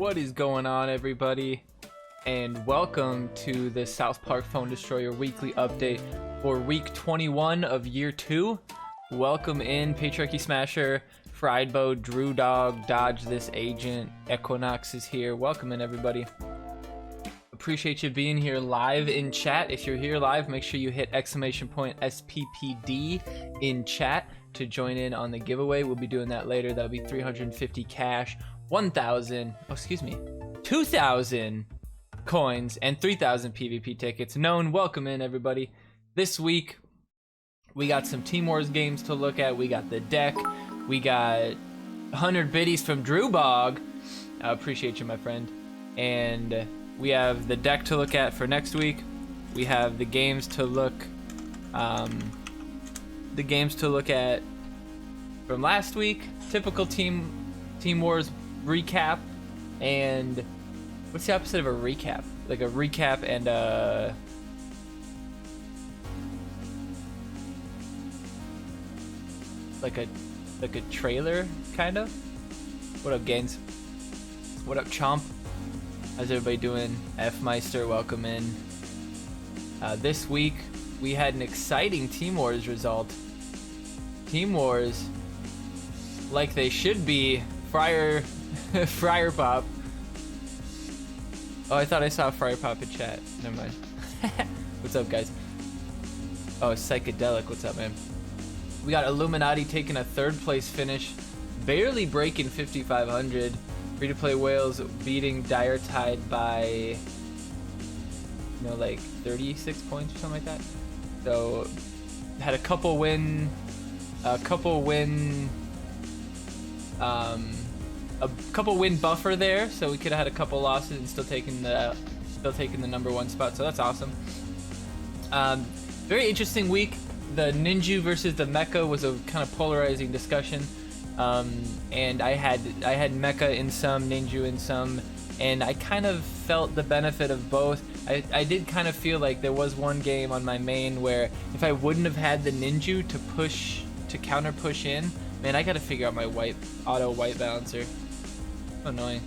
What is going on, everybody? And welcome to the South Park Phone Destroyer weekly update for week 21 of year 2. Welcome in Patriarchy Smasher, Friedbo, Drew Dog, Dodge This Agent, Equinox is here. Welcome in, everybody. Appreciate you being here live in chat. If you're here live, make sure you hit !SPPD in chat to join in on the giveaway. We'll be doing that later. That'll be 350 cash, 2,000 coins, and 3,000 PvP tickets. Known. Welcome in, everybody. This week, we got some Team Wars games to look at. We got the deck. We got 100 biddies from Drew Bog. I appreciate you, my friend. And we have the deck to look at for next week. We have the games to look at from last week. Typical Team Wars recap. And what's the opposite of a recap? Like a recap and like a trailer, kind of. What up, gangs? What up, Chomp? How's everybody doing? F Meister, welcome in. This week we had an exciting Team Wars result. Team Wars, like they should be. Friar Pop. Oh, I thought I saw Friar Pop in chat. Never mind. What's up, guys? Oh, Psychedelic. What's up, man? We got Illuminati taking a third place finish, barely breaking 5,500. Free-to-play Whales beating Dire Tide by, like 36 points or something like that. So had a couple win buffer there, so we could have had a couple losses and still taking the number 1 spot. So that's awesome. Very interesting week. The Ninja versus the Mecha was a kind of polarizing discussion. And I had Mecha in some, Ninja in some, and I kind of felt the benefit of both. I did kind of feel like there was one game on my main where if I wouldn't have had the Ninja to counter push in, man, I gotta figure out my auto white balancer. So annoying.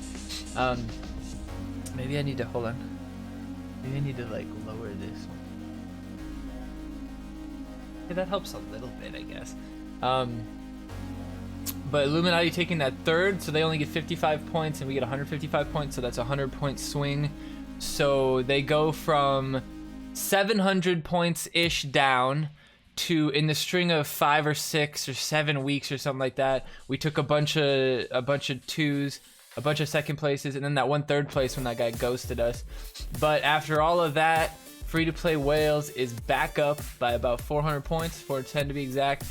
Maybe I need to hold on. Maybe I need to like lower this one. Okay, that helps a little bit, I guess. But Illuminati taking that third, so they only get 55 points and we get 155 points, so that's a 100-point swing. So they go from 700 points-ish down to, in the string of 5 or 6 or 7 weeks or something like that, we took a bunch of twos, a bunch of second places, and then that one third place when that guy ghosted us. But after all of that, Free-to-Play Whales is back up by about 400 points, 410 to be exact.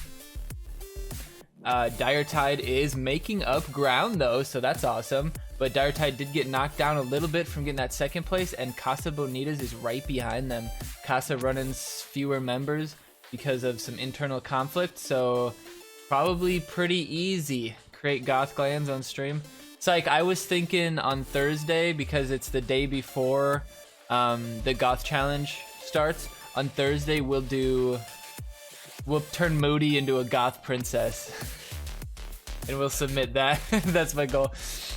Dire Tide is making up ground though, so that's awesome. But Dire Tide did get knocked down a little bit from getting that second place, and Casa Bonitas is right behind them. Casa running fewer members because of some internal conflict, so probably pretty easy. Create Goth Glands on stream. It's like I was thinking on Thursday, because it's the day before the Goth challenge starts. On Thursday we'll turn Moody into a Goth princess. And we'll submit that. That's my goal.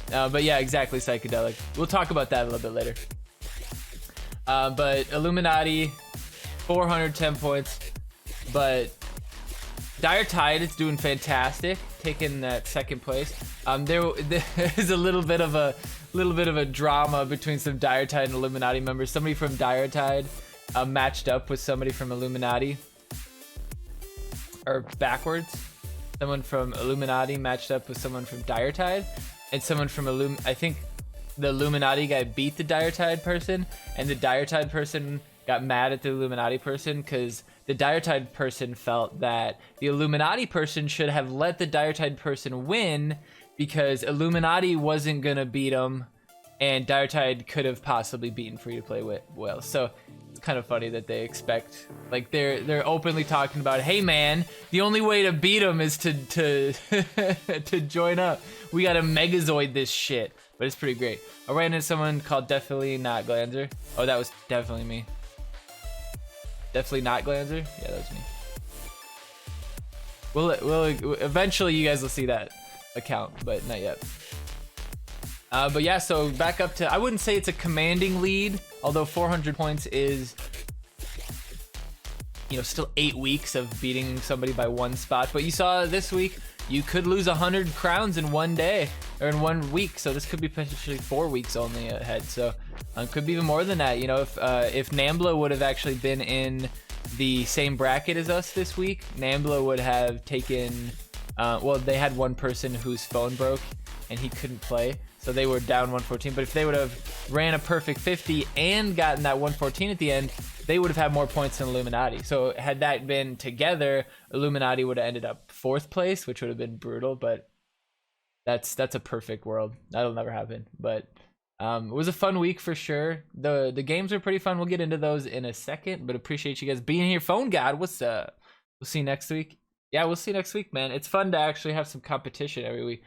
But yeah, exactly, Psychedelic. We'll talk about that a little bit later. But Illuminati, 410 points. But Dire Tide is doing fantastic, taking that second place. There is a little bit of a drama between some Dire Tide and Illuminati members. Somebody from Dire Tide matched up with somebody from Illuminati. Or backwards. Someone from Illuminati matched up with someone from Dire Tide, and someone from I think the Illuminati guy beat the Dire Tide person, and the Dire Tide person got mad at the Illuminati person because the Dire Tide person felt that the Illuminati person should have let the Dire Tide person win because Illuminati wasn't gonna beat him, and Dire Tide could have possibly beaten Free-to-Play Whales. So it's kind of funny that they expect, like, they're openly talking about, hey man, the only way to beat them is to to join up. We gotta Megazoid this shit. But it's pretty great. I ran into someone called Definitely Not Glanzer. Oh, that was definitely me. Definitely Not Glanzer? Yeah, that was me. We'll eventually you guys will see that account, but not yet. But yeah, so back up to, I wouldn't say it's a commanding lead, although 400 points is, you know, still 8 weeks of beating somebody by 1 spot. But you saw this week, you could lose 100 crowns in 1 day, or in 1 week. So this could be potentially 4 weeks only ahead. So could be even more than that. You know, if Nambla would have actually been in the same bracket as us this week, Nambla would have taken, well, they had one person whose phone broke and he couldn't play. So they were down 114, but if they would have ran a perfect 50 and gotten that 114 at the end, they would have had more points than Illuminati. So had that been together, Illuminati would have ended up 4th place, which would have been brutal, but that's a perfect world. That'll never happen. But it was a fun week for sure. The games are pretty fun. We'll get into those in a second, but appreciate you guys being here. Phone God, what's up? We'll see you next week. Yeah, we'll see you next week, man. It's fun to actually have some competition every week.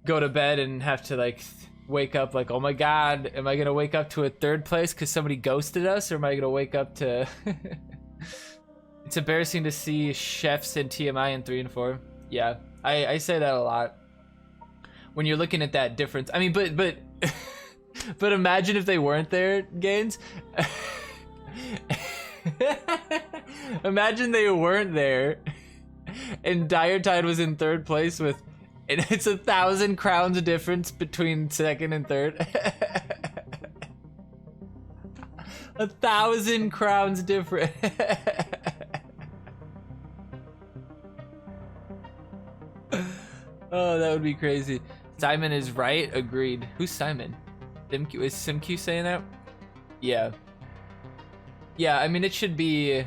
Go to bed and have to like wake up like, oh my god, am I gonna wake up to a 3rd place because somebody ghosted us, or am I gonna wake up to it's embarrassing to see chefs and TMI in 3 and 4. Yeah, I say that a lot when you're looking at that difference. I mean, but but imagine if they weren't there, Gaines. Imagine they weren't there and Dire Tide was in 3rd place with, and it's 1,000 crowns difference between 2nd and 3rd. 1,000 crowns different. Oh, that would be crazy. Simon is right. Agreed. Who's Simon? Simq? Is SimQ saying that? Yeah. Yeah, I mean, it should be...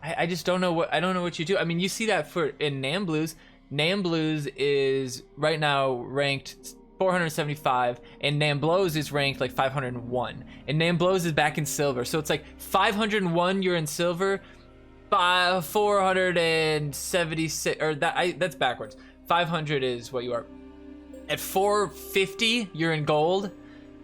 I just don't know what... I don't know what you do. I mean, you see that for in Namblues. Namblues is right now ranked 475, and Namblos is ranked like 501, and Namblos is back in silver. So it's like 501 you're in silver, 476, or that's backwards. 500 is what you are. At 450 you're in gold.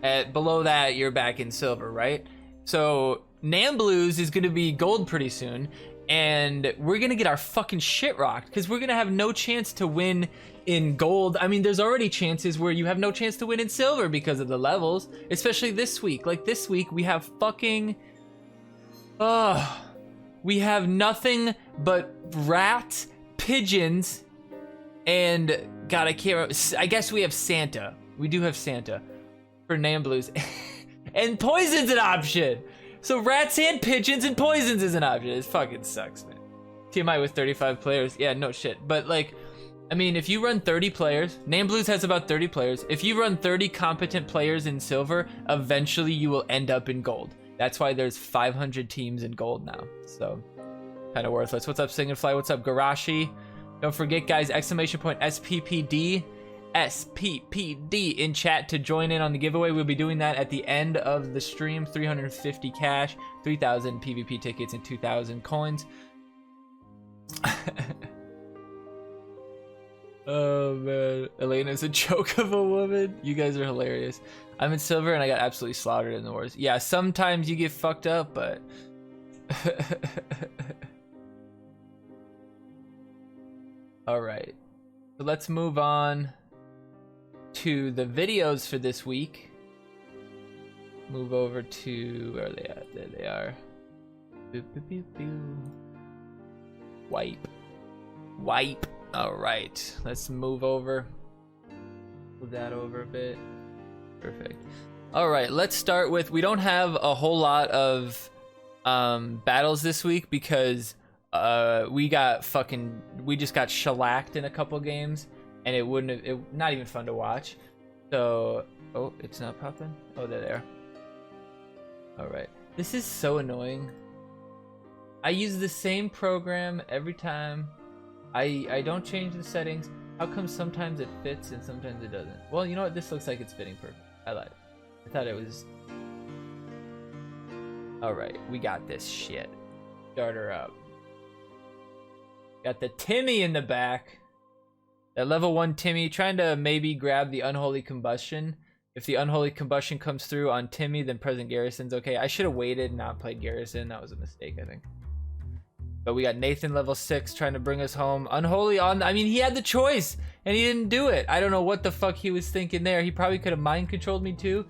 At below that you're back in silver, right? So Namblues is going to be gold pretty soon. And we're gonna get our fucking shit rocked because we're gonna have no chance to win in gold. I mean, there's already chances where you have no chance to win in silver because of the levels, especially this week. Like this week, we have fucking, we have nothing but rats, pigeons, and God, I can't remember. I guess we have Santa. We do have Santa for Namblues, and poison's an option. So rats and pigeons and poisons is an option. It fucking sucks, man. TMI with 35 players. Yeah, no shit. But like, I mean, if you run 30 players, Namblues has about 30 players. If you run 30 competent players in silver, eventually you will end up in gold. That's why there's 500 teams in gold now. So kind of worthless. What's up, Singenfly? What's up, Garashi? Don't forget, guys, exclamation point SPPD. SPPD in chat to join in on the giveaway. We'll be doing that at the end of the stream. 350 cash, 3,000 PvP tickets, and 2,000 coins. Oh man, Elena's a joke of a woman. You guys are hilarious. I'm in silver and I got absolutely slaughtered in the wars. Yeah, sometimes you get fucked up, but all right, so let's move on to the videos for this week. Move over to, where are they at? There they are. Boop, boop, boop, boop. Wipe. All right, let's move over. Move that over a bit. Perfect. All right, let's start with, we don't have a whole lot of battles this week because we just got shellacked in a couple games. And not even fun to watch. So, oh, it's not popping? Oh, there they are. All right. This is so annoying. I use the same program every time. I don't change the settings. How come sometimes it fits and sometimes it doesn't? Well, you know what? This looks like it's fitting perfect. I lied. I thought it was... All right, we got this shit. Start her up. Got the Timmy in the back. That level 1 Timmy, trying to maybe grab the Unholy Combustion. If the Unholy Combustion comes through on Timmy, then Present Garrison's okay. I should have waited and not played Garrison. That was a mistake, I think. But we got Nathan level 6 trying to bring us home. Unholy on, I mean, he had the choice and he didn't do it. I don't know what the fuck he was thinking there. He probably could have mind controlled me too.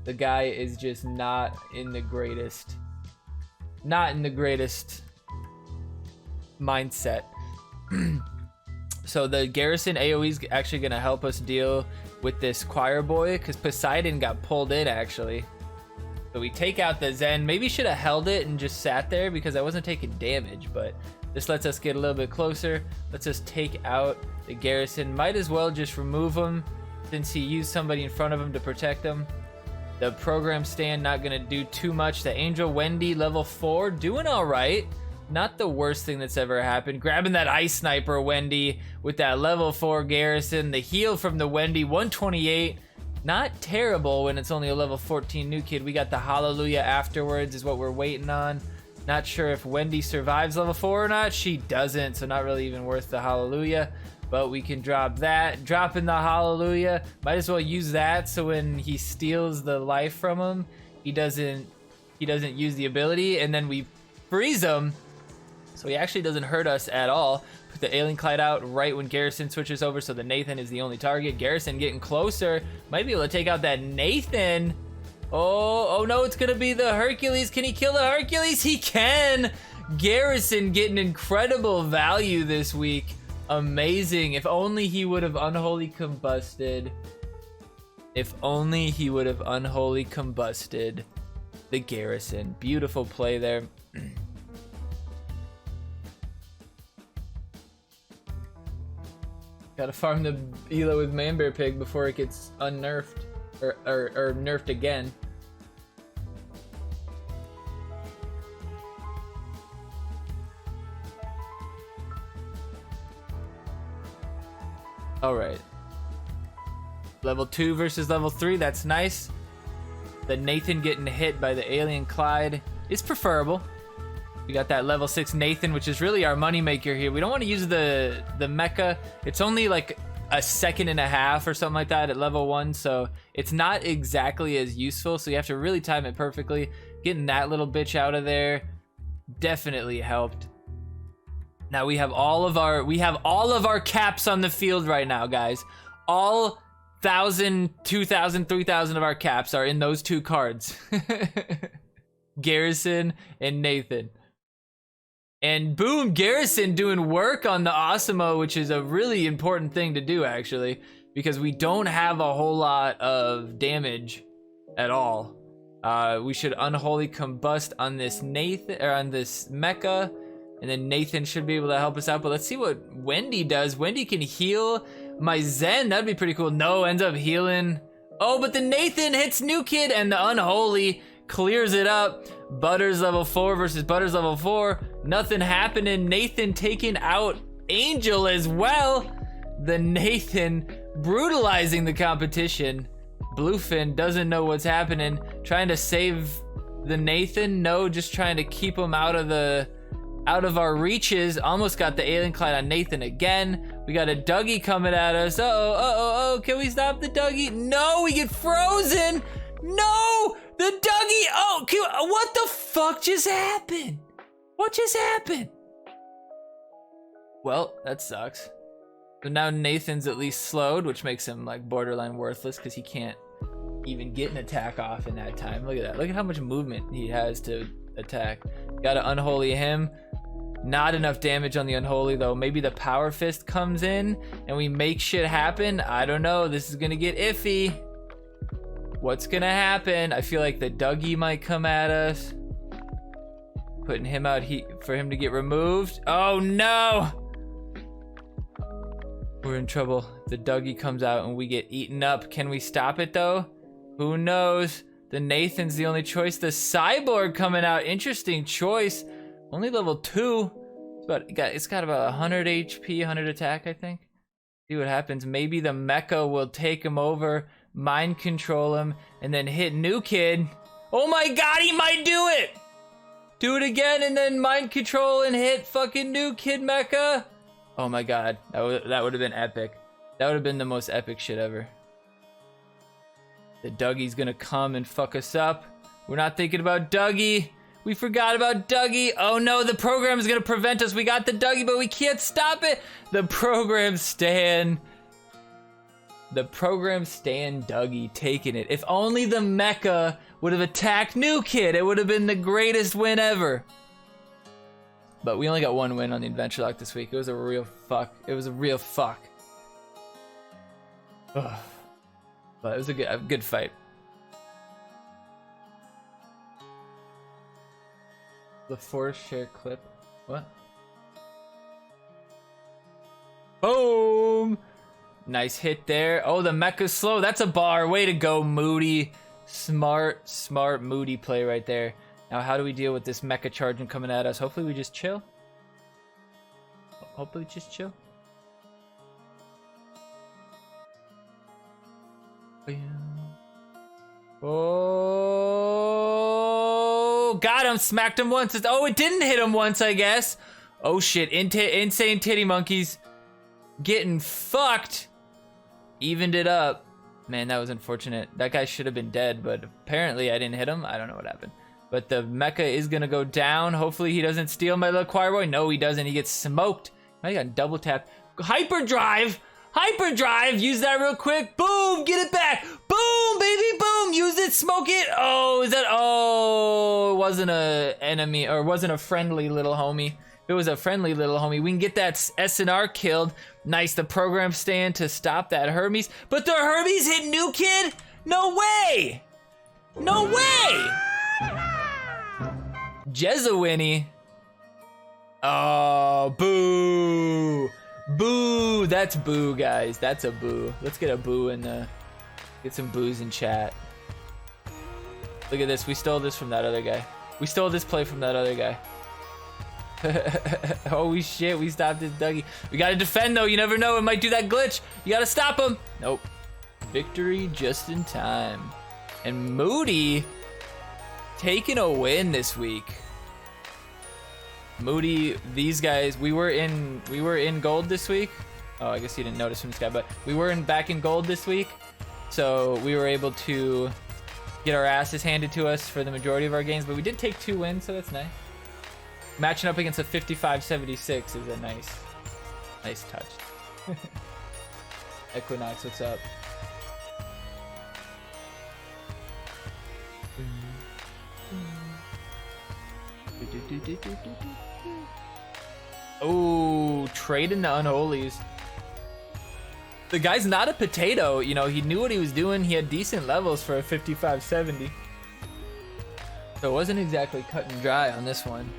The guy is just not in the greatest mindset. So the garrison AoE is actually gonna help us deal with this choir boy because Poseidon got pulled in actually. So we take out the Zen. Maybe should have held it and just sat there because I wasn't taking damage, but this lets us get a little bit closer. Let's just take out the garrison. Might as well just remove him since he used somebody in front of him to protect him. The program stand not gonna do too much. The Angel Wendy level 4 doing all right. Not the worst thing that's ever happened. Grabbing that Ice Sniper Wendy with that level 4 garrison. The heal from the Wendy 128. Not terrible when it's only a level 14 new kid. We got the Hallelujah afterwards is what we're waiting on. Not sure if Wendy survives level 4 or not. She doesn't, so not really even worth the Hallelujah. But we can drop that. Dropping the Hallelujah. Might as well use that so when he steals the life from him, he doesn't use the ability, and then we freeze him. So he actually doesn't hurt us at all. Put the Alien Clyde out right when Garrison switches over, so the Nathan is the only target. Garrison getting closer. Might be able to take out that Nathan. Oh no, it's gonna be the Hercules. Can he kill the Hercules? He can! Garrison getting incredible value this week. Amazing. If only he would have unholy combusted. If only he would have unholy combusted the Garrison. Beautiful play there. Gotta farm the Elo with Manbearpig before it gets unnerfed or nerfed again. All right. Level 2 versus level 3. That's nice. The Nathan getting hit by the Alien Clyde is preferable. We got that level 6 Nathan, which is really our moneymaker here. We don't want to use the mecha. It's only like a second and a half or something like that at level 1, so it's not exactly as useful, so you have to really time it perfectly. Getting that little bitch out of there definitely helped. Now we have all of our caps on the field right now, guys. All 1,000, 2,000, 3,000 of our caps are in those two cards. Garrison and Nathan. And boom, Garrison doing work on the Osimo, which is a really important thing to do actually, because we don't have a whole lot of damage at all. We should unholy combust on this Nathan, or on this mecha, and then Nathan should be able to help us out. But let's see what Wendy does. Wendy can heal my Zen. That'd be pretty cool. No, ends up healing. Oh, but the Nathan hits New Kid, and the unholy clears it up. Butters level 4 versus Butters level 4. Nothing happening. Nathan taking out Angel as well. The Nathan brutalizing the competition. Bluefin doesn't know what's happening. Trying to save the Nathan. No, just trying to keep him out of our reaches. Almost got the Alien Clyde on Nathan again. We got a Dougie coming at us. Oh, can we stop the Dougie? No, we get frozen. No, the Dougie. Oh, what the fuck just happened? What just happened? Well, that sucks. So now Nathan's at least slowed, which makes him like borderline worthless because he can't even get an attack off in that time. Look at that. Look at how much movement he has to attack. Gotta unholy him. Not enough damage on the unholy though. Maybe the power fist comes in and we make shit happen. I don't know. This is gonna get iffy. What's gonna happen? I feel like the Dougie might come at us. Putting him out for him to get removed. Oh no! We're in trouble. The Dougie comes out and we get eaten up. Can we stop it though? Who knows? The Nathan's the only choice. The Cyborg coming out. Interesting choice. Only level 2. It's got about 100 HP, 100 attack, I think. See what happens. Maybe the mecha will take him over, mind control him, and then hit New Kid. Oh my god, he might do it! Do it again and then mind control and hit fucking New Kid mecha. Oh my god, that would have been epic. That would have been the most epic shit ever. The Dougie's gonna come and fuck us up. We're not thinking about Dougie. We forgot about Dougie. Oh no, the program is gonna prevent us. We got the Dougie, but we can't stop it. The program stand. The program stand Dougie taking it. If only the mecha would have attacked New Kid, it would have been the greatest win ever. But we only got one win on the Adventure Lock this week. It was a real fuck. It was a real fuck. Ugh. But it was a good fight. The force share clip. What? Boom! Nice hit there. Oh, the mecha's slow. That's a bar. Way to go, Moody. Smart, Moody play right there. Now, how do we deal with this mecha charging coming at us? Hopefully we just chill. Hopefully just chill. Oh, got him. Smacked him once. Oh, it didn't hit him once, I guess. Oh, shit. Insane titty monkeys. Getting fucked. Evened it up. Man, that was unfortunate. That guy should have been dead, but apparently I didn't hit him. I don't know what happened. But the mecha is gonna go down. Hopefully he doesn't steal my little choir boy. No, he doesn't. He gets smoked. I got double tap. Hyperdrive! Hyperdrive! Use that real quick. Boom! Get it back! Boom, baby! Boom! Use it, smoke it! Oh, is that... Oh, it wasn't a enemy, or wasn't a friendly little homie. If it was a friendly little homie, we can get that SNR killed. Nice, the program stand to stop that Hermes. But the Hermes hit New Kid? No way! No way! Jesuini. Oh, boo. Boo. That's boo, guys. That's a boo. Let's get a boo in the... Get some boos in chat. Look at this. We stole this from that other guy. We stole this play from that other guy. Holy shit, we stopped this Dougie. We gotta defend though, you never know, it might do that glitch. You gotta stop him. Nope. Victory just in time. And Moody taking a win this week. Moody, these guys, we were in gold this week. Oh, I guess you didn't notice from this guy, but we were back in gold this week. So we were able to get our asses handed to us for the majority of our games, but we did take 2 wins, so that's nice. Matching up against a 55-76 is a nice touch. Equinox, what's up? Oh, trading the unholies. The guy's not a potato, you know, he knew what he was doing. He had decent levels for a 55-70. So it wasn't exactly cut and dry on this one.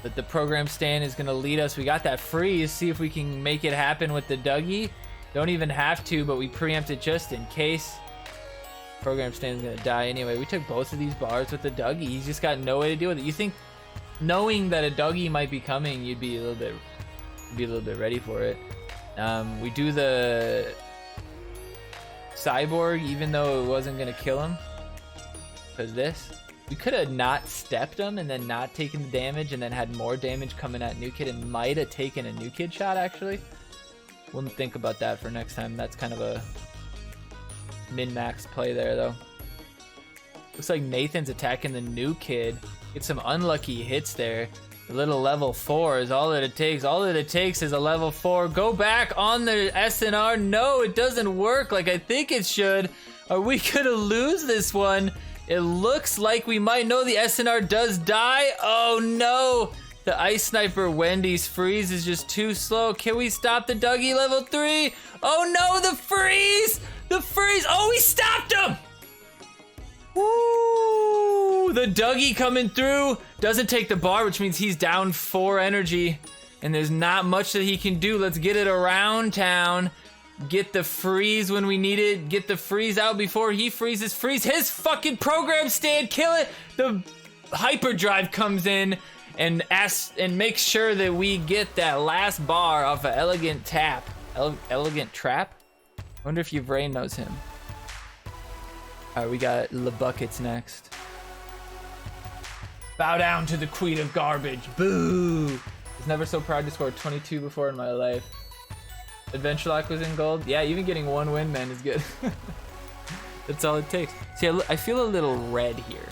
But the program stand is gonna lead us. We got that freeze. See if we can make it happen with the Dougie. Don't even have to, but we preempt it just in case. Program stand's gonna die anyway. We took both of these bars with the Dougie. He's just got no way to deal with it. You think, knowing that a Dougie might be coming, you'd be a little bit ready for it. We do the Cyborg, even though it wasn't gonna kill him, because this. We could have not stepped him and then not taken the damage and then had more damage coming at New Kid and might have taken a New Kid shot, actually. We'll think about that for next time. That's kind of a min-max play there, though. Looks like Nathan's attacking the New Kid. Get some unlucky hits there. A little level 4 is all that it takes. All that it takes is a level 4. Go back on the SNR. No, it doesn't work like I think it should. Are we gonna lose this one? It looks like we might. No, the SNR does die. Oh no! The Ice Sniper Wendy's freeze is just too slow. Can we stop the Dougie level 3? Oh no, the freeze! The freeze! Oh, we stopped him! Woo! The Dougie coming through. Doesn't take the bar, which means he's down 4 energy. And there's not much that he can do. Let's get it around town. Get the freeze when we need it. Get the freeze out before he freezes. Freeze his fucking program stand. Kill it. The hyperdrive comes in and makes sure that we get that last bar off of Elegant Tap. Elegant Trap? I wonder if your brain knows him. Alright, we got the buckets next. Bow down to the queen of garbage. Boo! I was never so proud to score 22 before in my life. Adventure Lock was in gold. Yeah, even getting 1 win, man, is good. That's all it takes. See, I feel a little red here.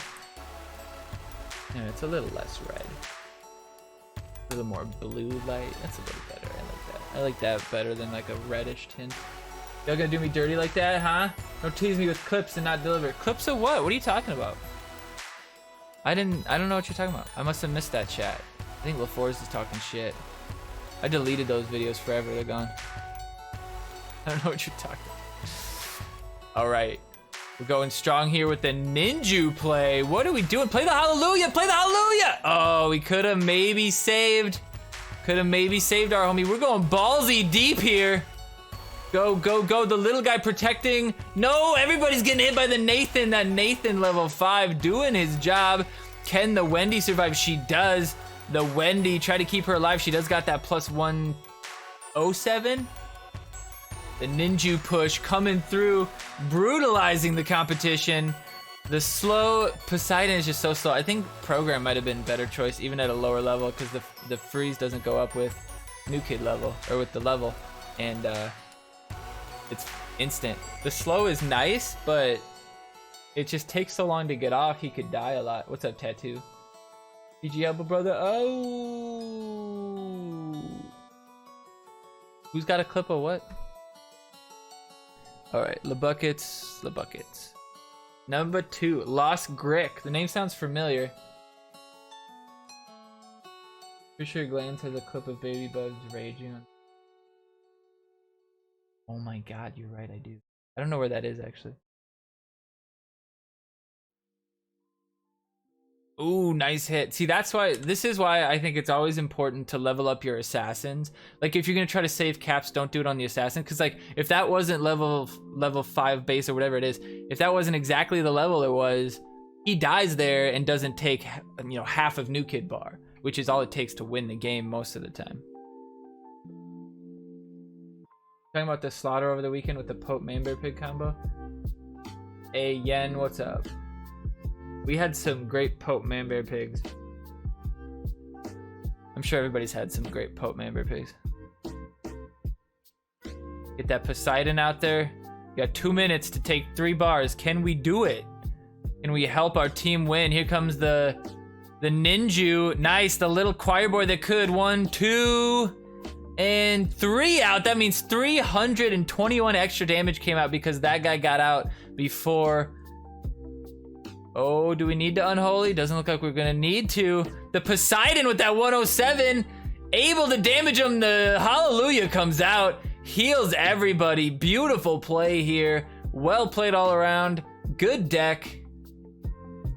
Yeah, it's a little less red. A little more blue light. That's a little better. I like that. I like that better than like a reddish tint. Y'all gonna do me dirty like that, huh? Don't tease me with clips and not deliver. Clips of what? What are you talking about? I don't know what you're talking about. I must have missed that chat. I think LaForce is talking shit. I deleted those videos forever. They're gone. I don't know what you're talking about. All right. We're going strong here with the ninja play. What are we doing? Play the hallelujah! Play the hallelujah! Oh, we could have maybe saved. Could have maybe saved our homie. We're going ballsy deep here. Go, go, go. The little guy protecting. No, everybody's getting hit by the Nathan. That Nathan level 5 doing his job. Can the Wendy survive? She does. The Wendy, try to keep her alive. She does got that plus 107. The ninja push coming through, brutalizing the competition. The slow Poseidon is just so slow. I think program might have been a better choice even at a lower level because the freeze doesn't go up with new kid level or with the level, and it's instant. The slow is nice, but it just takes so long to get off. He could die a lot. What's up, Tattoo? GG Elbow brother. Oh, who's got a clip of what? All right, LeBuckets. Number 2, Lost Grick. The name sounds familiar. Pretty sure Glanzer has a clip of Baby Bugs raging on. Oh my god, you're right, I do. I don't know where that is actually. Ooh, nice hit. See, this is why I think it's always important to level up your assassins. Like, if you're gonna try to save caps, don't do it on the assassin. Because, like, if that wasn't level 5 base or whatever it is, if that wasn't exactly the level it was, he dies there and doesn't take, you know, half of New Kid bar, which is all it takes to win the game most of the time. Talking about the slaughter over the weekend with the Pope Manbearpig combo. Hey, Yen, what's up? We had some great Pope Manbearpigs. I'm sure everybody's had some great Pope Manbearpigs. Get that Poseidon out there. You got 2 minutes to take 3 bars. Can we do it? Can we help our team win? Here comes the ninja. Nice, the little choir boy that could. 1, 2, and 3 out. That means 321 extra damage came out because that guy got out before. Oh, do we need to unholy? Doesn't look like we're gonna need to. The Poseidon with that 107, able to damage him. The hallelujah comes out, heals everybody. Beautiful play here. Well played all around. Good deck.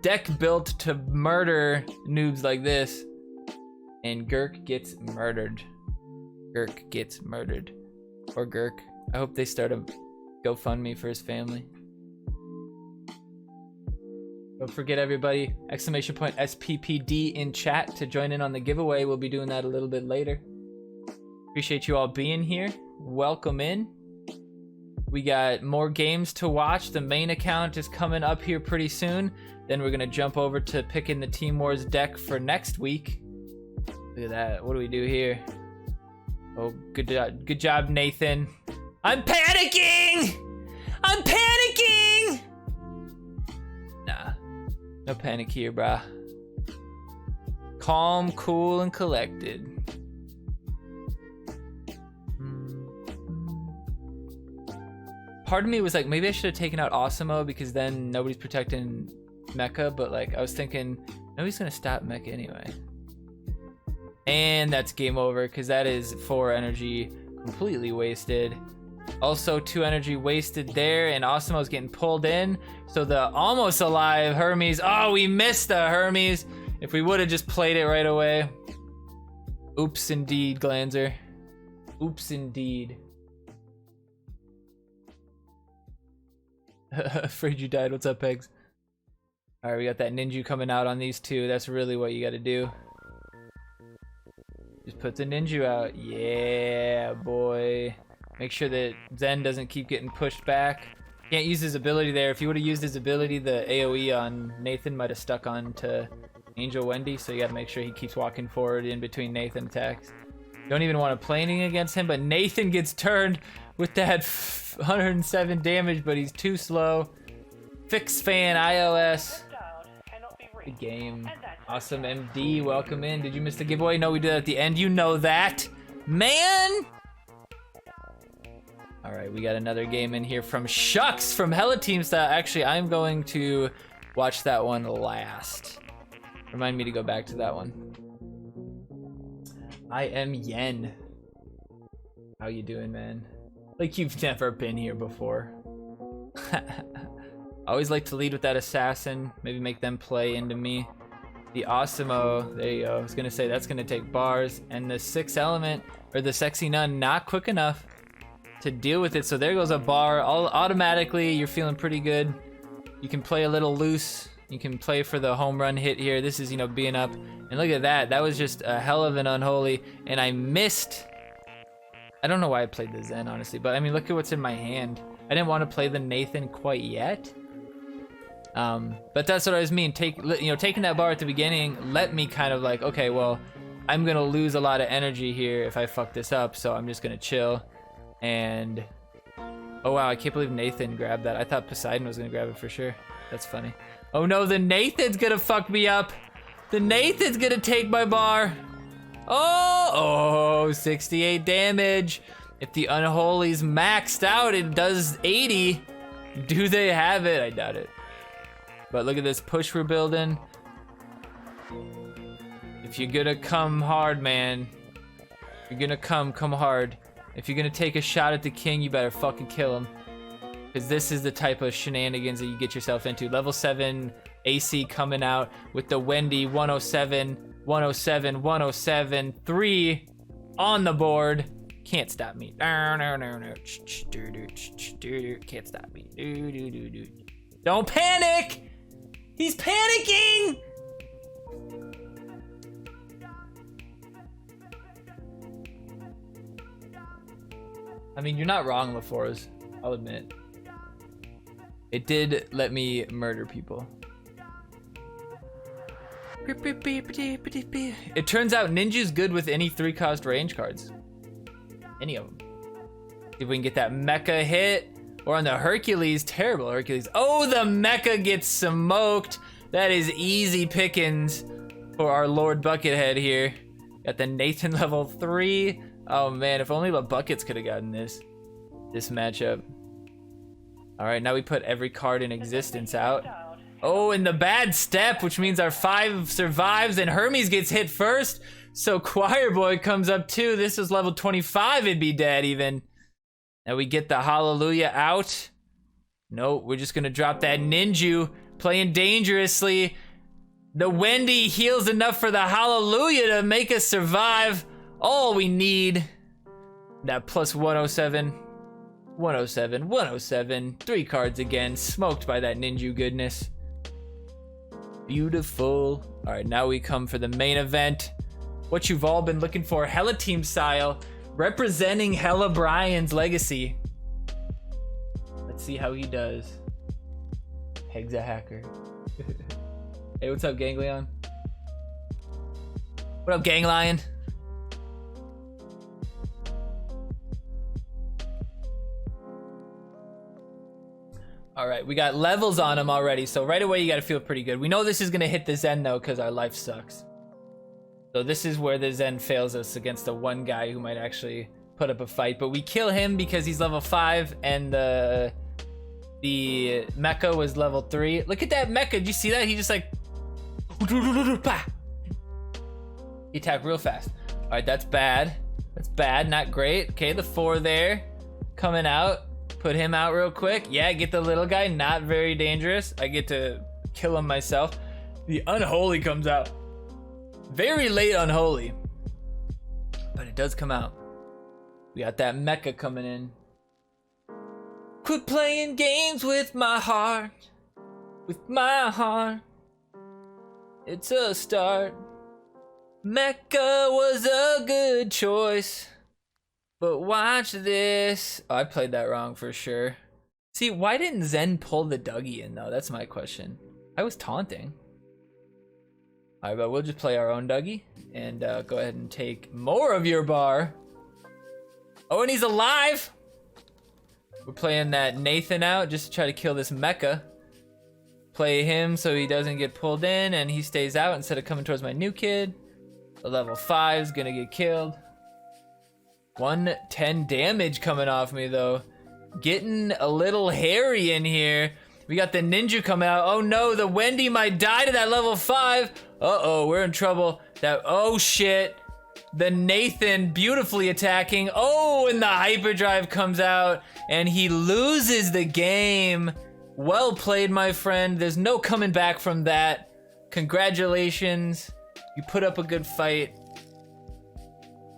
Deck built to murder noobs like this. And Gurk gets murdered. Gurk gets murdered. Or Gurk. I hope they start a GoFundMe for his family. Don't forget, everybody, exclamation point SPPD in chat to join in on the giveaway. We'll be doing that a little bit later. Appreciate you all being here. Welcome in. We got more games to watch. The main account is coming up here pretty soon. Then we're gonna jump over to picking the Team Wars deck for next week. Look at that. What do we do here? Oh, good job, Nathan. I'm panicking! I'm panicking! Nah. No panic here, brah. Calm, cool, and collected. Part of me was like, maybe I should have taken out Osimo because then nobody's protecting Mecha, but like I was thinking, nobody's gonna stop Mecha anyway. And that's game over because that is 4 energy completely wasted. Also 2 energy wasted there, and Osimo's getting pulled in. So the almost alive Hermes. Oh, we missed the Hermes. If we would have just played it right away. Oops indeed, Glanzer. Oops indeed. Afraid you died. What's up, Pegs? Alright, we got that ninja coming out on these 2. That's really what you gotta do. Just put the ninja out. Yeah, boy. Make sure that Zen doesn't keep getting pushed back. Can't use his ability there. If he would have used his ability, the AoE on Nathan might have stuck on to Angel Wendy, so you gotta make sure he keeps walking forward in between Nathan attacks. Don't even want to play anything against him, but Nathan gets turned with that 107 damage, but he's too slow. Fix Fan iOS. Good game. Awesome MD, welcome in. Did you miss the giveaway? No, we did it at the end. You know that, man. All right, we got another game in here from Shucks from Hella Team Style. Actually, I'm going to watch that one last. Remind me to go back to that one. I am Yen. How you doing, man? Like you've never been here before. I always like to lead with that assassin. Maybe make them play into me. The Awesemo, there you go. I was gonna say that's gonna take bars. And the 6th element, or the Sexy Nun, not quick enough to deal with it. So there goes a bar. All automatically, you're feeling pretty good. You can play a little loose. You can play for the home run hit here. This is, you know, being up. And look at that. That was just a hell of an unholy. And I missed. I don't know why I played the Zen, honestly. But I mean, look at what's in my hand. I didn't want to play the Nathan quite yet. But that's what I was mean. Taking that bar at the beginning let me kind of like, okay, well, I'm gonna lose a lot of energy here if I fuck this up, so I'm just gonna chill. And oh wow, I can't believe Nathan grabbed that. I thought Poseidon was gonna grab it for sure. That's funny. Oh no, the Nathan's gonna fuck me up. The Nathan's gonna take my bar. Oh, 68 damage. If the Unholy's maxed out, it does 80. Do they have it? I doubt it. But look at this push we're building. If you're gonna come hard, man. If you're gonna come hard. If you're gonna take a shot at the king, you better fucking kill him. Because this is the type of shenanigans that you get yourself into. Level 7 AC coming out with the Wendy 107, 107, 107, 3 on the board. Can't stop me. No. Can't stop me. Don't panic! He's panicking! I mean, you're not wrong, LaForce. I'll admit. It did let me murder people. It turns out Ninja's good with any 3-cost range cards. Any of them. See if we can get that mecha hit. Or on the Hercules, terrible Hercules. Oh, the mecha gets smoked. That is easy pickings for our Lord Buckethead here. Got the Nathan level 3. Oh man, if only the Buckets could have gotten this matchup. All right, now we put every card in existence out. Oh, and the bad step, which means our 5 survives and Hermes gets hit first. So Choir Boy comes up too. This is level 25, it'd be dead even. Now we get the Hallelujah out. Nope, we're just gonna drop that Ninju, playing dangerously. The Wendy heals enough for the Hallelujah to make us survive. All we need. That plus 107, 107, 107. 3 cards again, smoked by that Ninju goodness. Beautiful. All right, now we come for the main event. What you've all been looking for, Hella Team Style. Representing Hella Brian's legacy. Let's see how he does. Peg's a hacker. Hey, what's up, Ganglion? What up, Ganglion? All right, we got levels on him already, so right away you gotta feel pretty good. We know this is gonna hit the Zen though, because our life sucks. So this is where the Zen fails us against the one guy who might actually put up a fight. But we kill him because he's level 5 and the mecha was level 3. Look at that mecha. Did you see that? He just like... He attacked real fast. All right, that's bad. That's bad, not great. Okay, the 4 there coming out. Put him out real quick. Yeah, get the little guy. Not very dangerous. I get to kill him myself. The Unholy comes out. Very late Unholy, but it does come out. We got that mecha coming in. Quit playing games with my heart. With my heart. It's a start. Mecha was a good choice. But watch this. Oh, I played that wrong for sure. See, why didn't Zen pull the Dougie in though? That's my question. I was taunting. All right, but we'll just play our own Dougie and go ahead and take more of your bar. Oh, and he's alive. We're playing that Nathan out just to try to kill this mecha. play him so he doesn't get pulled in and he stays out instead of coming towards my new kid. The level 5 is gonna get killed. 110 damage coming off me though. Getting a little hairy in here. We got the ninja coming out. Oh no, the Wendy might die to that level 5. Uh-oh, we're in trouble. Oh shit. The Nathan beautifully attacking. Oh, and the hyperdrive comes out and he loses the game. Well played, my friend. There's no coming back from that. Congratulations. You put up a good fight.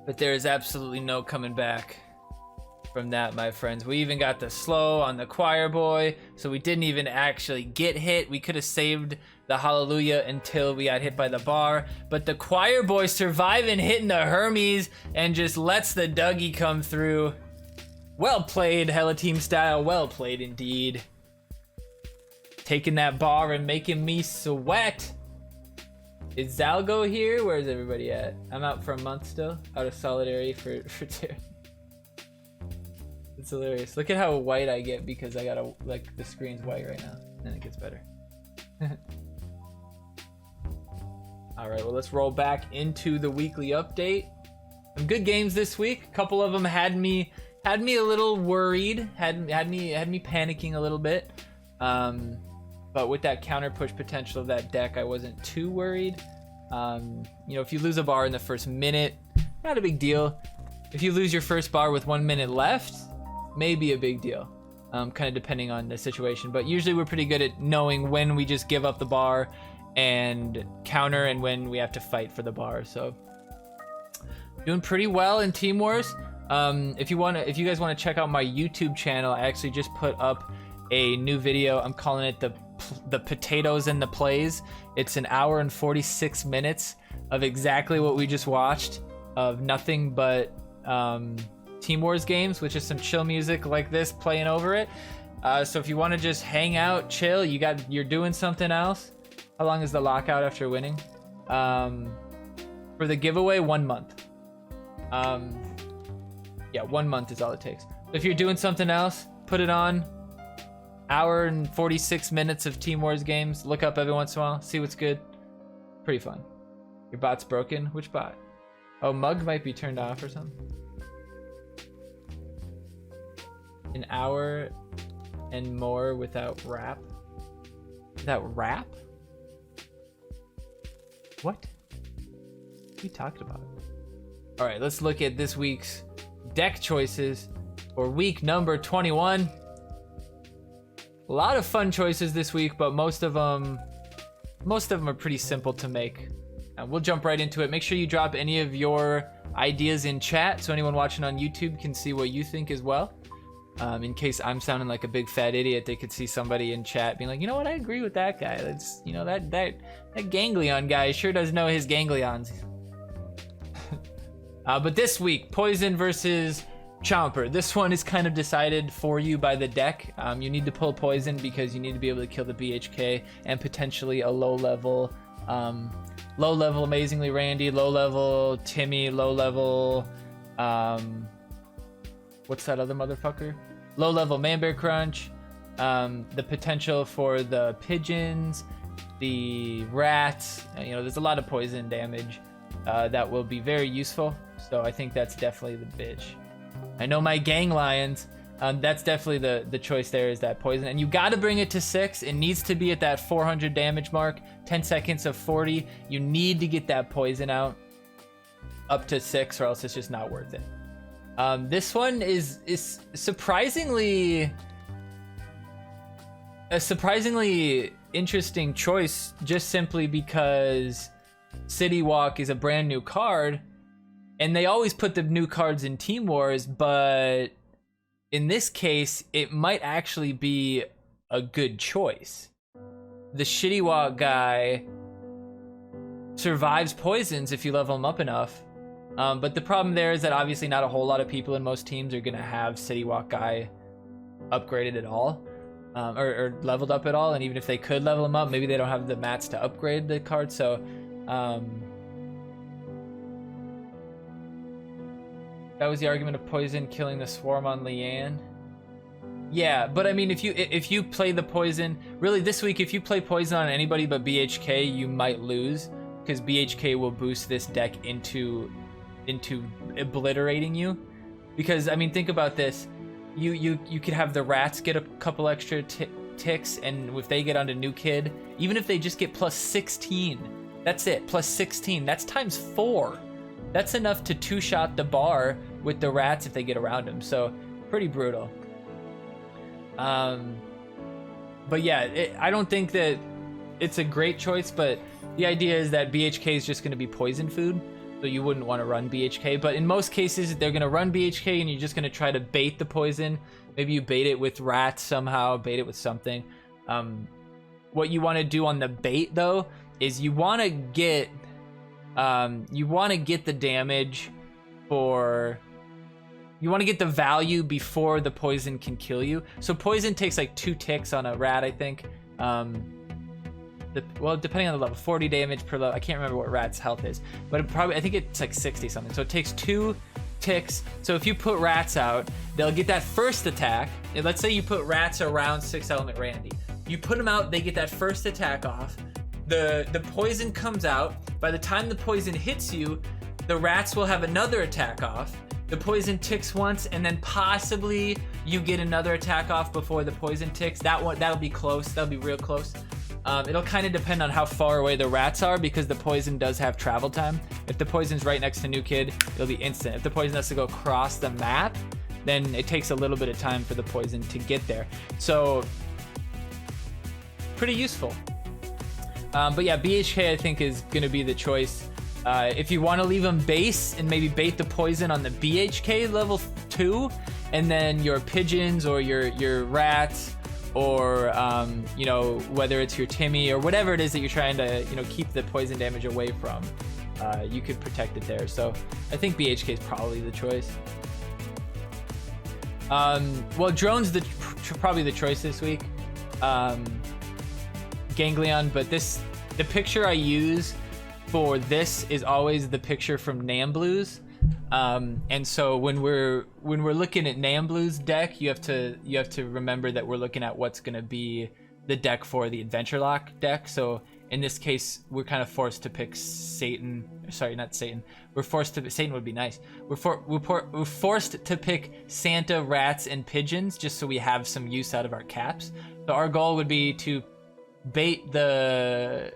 But there is absolutely no coming back from that, my friends. We even got the slow on the choir boy, so we didn't even actually get hit. We could have saved the hallelujah until we got hit by the bar, but the choir boy surviving hitting the Hermes and just lets the Dougie come through. Well played, Hella Team style. Well played indeed. Taking that bar and making me sweat. Is Zalgo here? Where's everybody at? I'm out for a month still, out of solidarity for Terry. It's hilarious. Look at how white I get because I got the screen's white right now. And it gets better. All right, well, let's roll back into the weekly update. Some good games this week. A couple of them had me a little worried, had me panicking a little bit. But with that counter push potential of that deck, I wasn't too worried. You know, if you lose a bar in the first minute, not a big deal. If you lose your first bar with 1 minute left, maybe a big deal. Kind of depending on the situation. But usually we're pretty good at knowing when we just give up the bar and counter and when we have to fight for the bar. So doing pretty well in Team Wars. If you guys want to check out my YouTube channel, I actually just put up a new video. I'm calling it the potatoes and the plays. It's an hour and 46 minutes of exactly what we just watched, of nothing but Team Wars games, which is some chill music like this playing over it. So if you want to just hang out, chill, you're doing something else. How long is the lockout after winning? For the giveaway, 1 month. Yeah, 1 month is all it takes. If you're doing something else, put it on. Hour and 46 minutes of Team Wars games. Look up every once in a while, see what's good. Pretty fun. Your bot's broken? Which bot? Oh, Mug might be turned off or something. An hour and more without rap? Without rap? What? What are you talking about? All right, let's look at this week's deck choices for week number 21. A lot of fun choices this week, but most of them are pretty simple to make. We'll jump right into it. Make sure you drop any of your ideas in chat so anyone watching on YouTube can see what you think as well. In case I'm sounding like a big fat idiot, they could see somebody in chat being like, you know what, I agree with that guy. That's, you know, that ganglion guy sure does know his ganglions. But this week, Poison versus Chomper. This one is kind of decided for you by the deck. You need to pull Poison because you need to be able to kill the BHK and potentially a low level Amazingly Randy, low level Timmy, low level what's that other motherfucker? Low level Manbear Crunch. The potential for the pigeons, the rats. You know, there's a lot of poison damage that will be very useful. So I think that's definitely the bitch. I know my gang lions. That's definitely the choice there, is that poison. And you got to bring it to 6. It needs to be at that 400 damage mark. 10 seconds of 40. You need to get that poison out up to 6 or else it's just not worth it. This one is surprisingly a surprisingly interesting choice, just simply because City Walk is a brand new card and they always put the new cards in Team Wars, but in this case it might actually be a good choice. The Shitty Walk guy survives poisons if you level him up enough. But the problem there is that obviously not a whole lot of people in most teams are going to have City Walk guy upgraded at all, or leveled up at all. And even if they could level him up, maybe they don't have the mats to upgrade the card. So that was the argument of Poison killing the Swarm on Leanne. Yeah, but I mean, if you play the poison, really this week, if you play poison on anybody but BHK, you might lose, because BHK will boost this deck into obliterating you. Because I mean, think about this: you could have the rats get a couple extra ticks, and if they get onto New Kid, even if they just get plus 16, that's it, plus 16. That's times 4. That's enough to 2-shot the bar with the rats if they get around him. So pretty brutal. But yeah, I don't think that it's a great choice, but the idea is that BHK is just going to be poison food, so you wouldn't want to run BHK. But in most cases, they're going to run BHK and you're just going to try to bait the poison. Maybe you bait it with rats somehow, bait it with something. What you want to do on the bait though is you want to get the damage for... You want to get the value before the poison can kill you. So poison takes like 2 ticks on a rat, I think. Well, depending on the level, 40 damage per level. I can't remember what rat's health is, but I think it's like 60 something. So it takes 2 ticks. So if you put rats out, they'll get that first attack. And let's say you put rats around 6 element Randy. You put them out, they get that first attack off. The poison comes out. By the time the poison hits you, the rats will have another attack off. The poison ticks once, and then possibly you get another attack off before the poison ticks. That'll be close. That'll be real close. It'll kind of depend on how far away the rats are, because the poison does have travel time. If the poison's right next to New Kid, it'll be instant. If the poison has to go across the map, then it takes a little bit of time for the poison to get there. So, pretty useful. But yeah, BHK I think is going to be the choice. If you want to leave them base and maybe bait the poison on the BHK level 2, and then your pigeons or your rats, or you know, whether it's your Timmy or whatever it is that you're trying to, you know, keep the poison damage away from, you could protect it there. So I think BHK is probably the choice. Well, drone's probably the choice this week. Ganglion, but the picture I use for this is always the picture from Namblue's, and so when we're looking at Namblue's deck, you have to remember that we're looking at what's going to be the deck for the Adventure Lock deck. So in this case, we're kind of forced to pick Satan. Sorry, not Satan. We're forced to. Satan would be nice. We're forced to pick Santa, rats, and pigeons, just so we have some use out of our caps. So our goal would be to bait the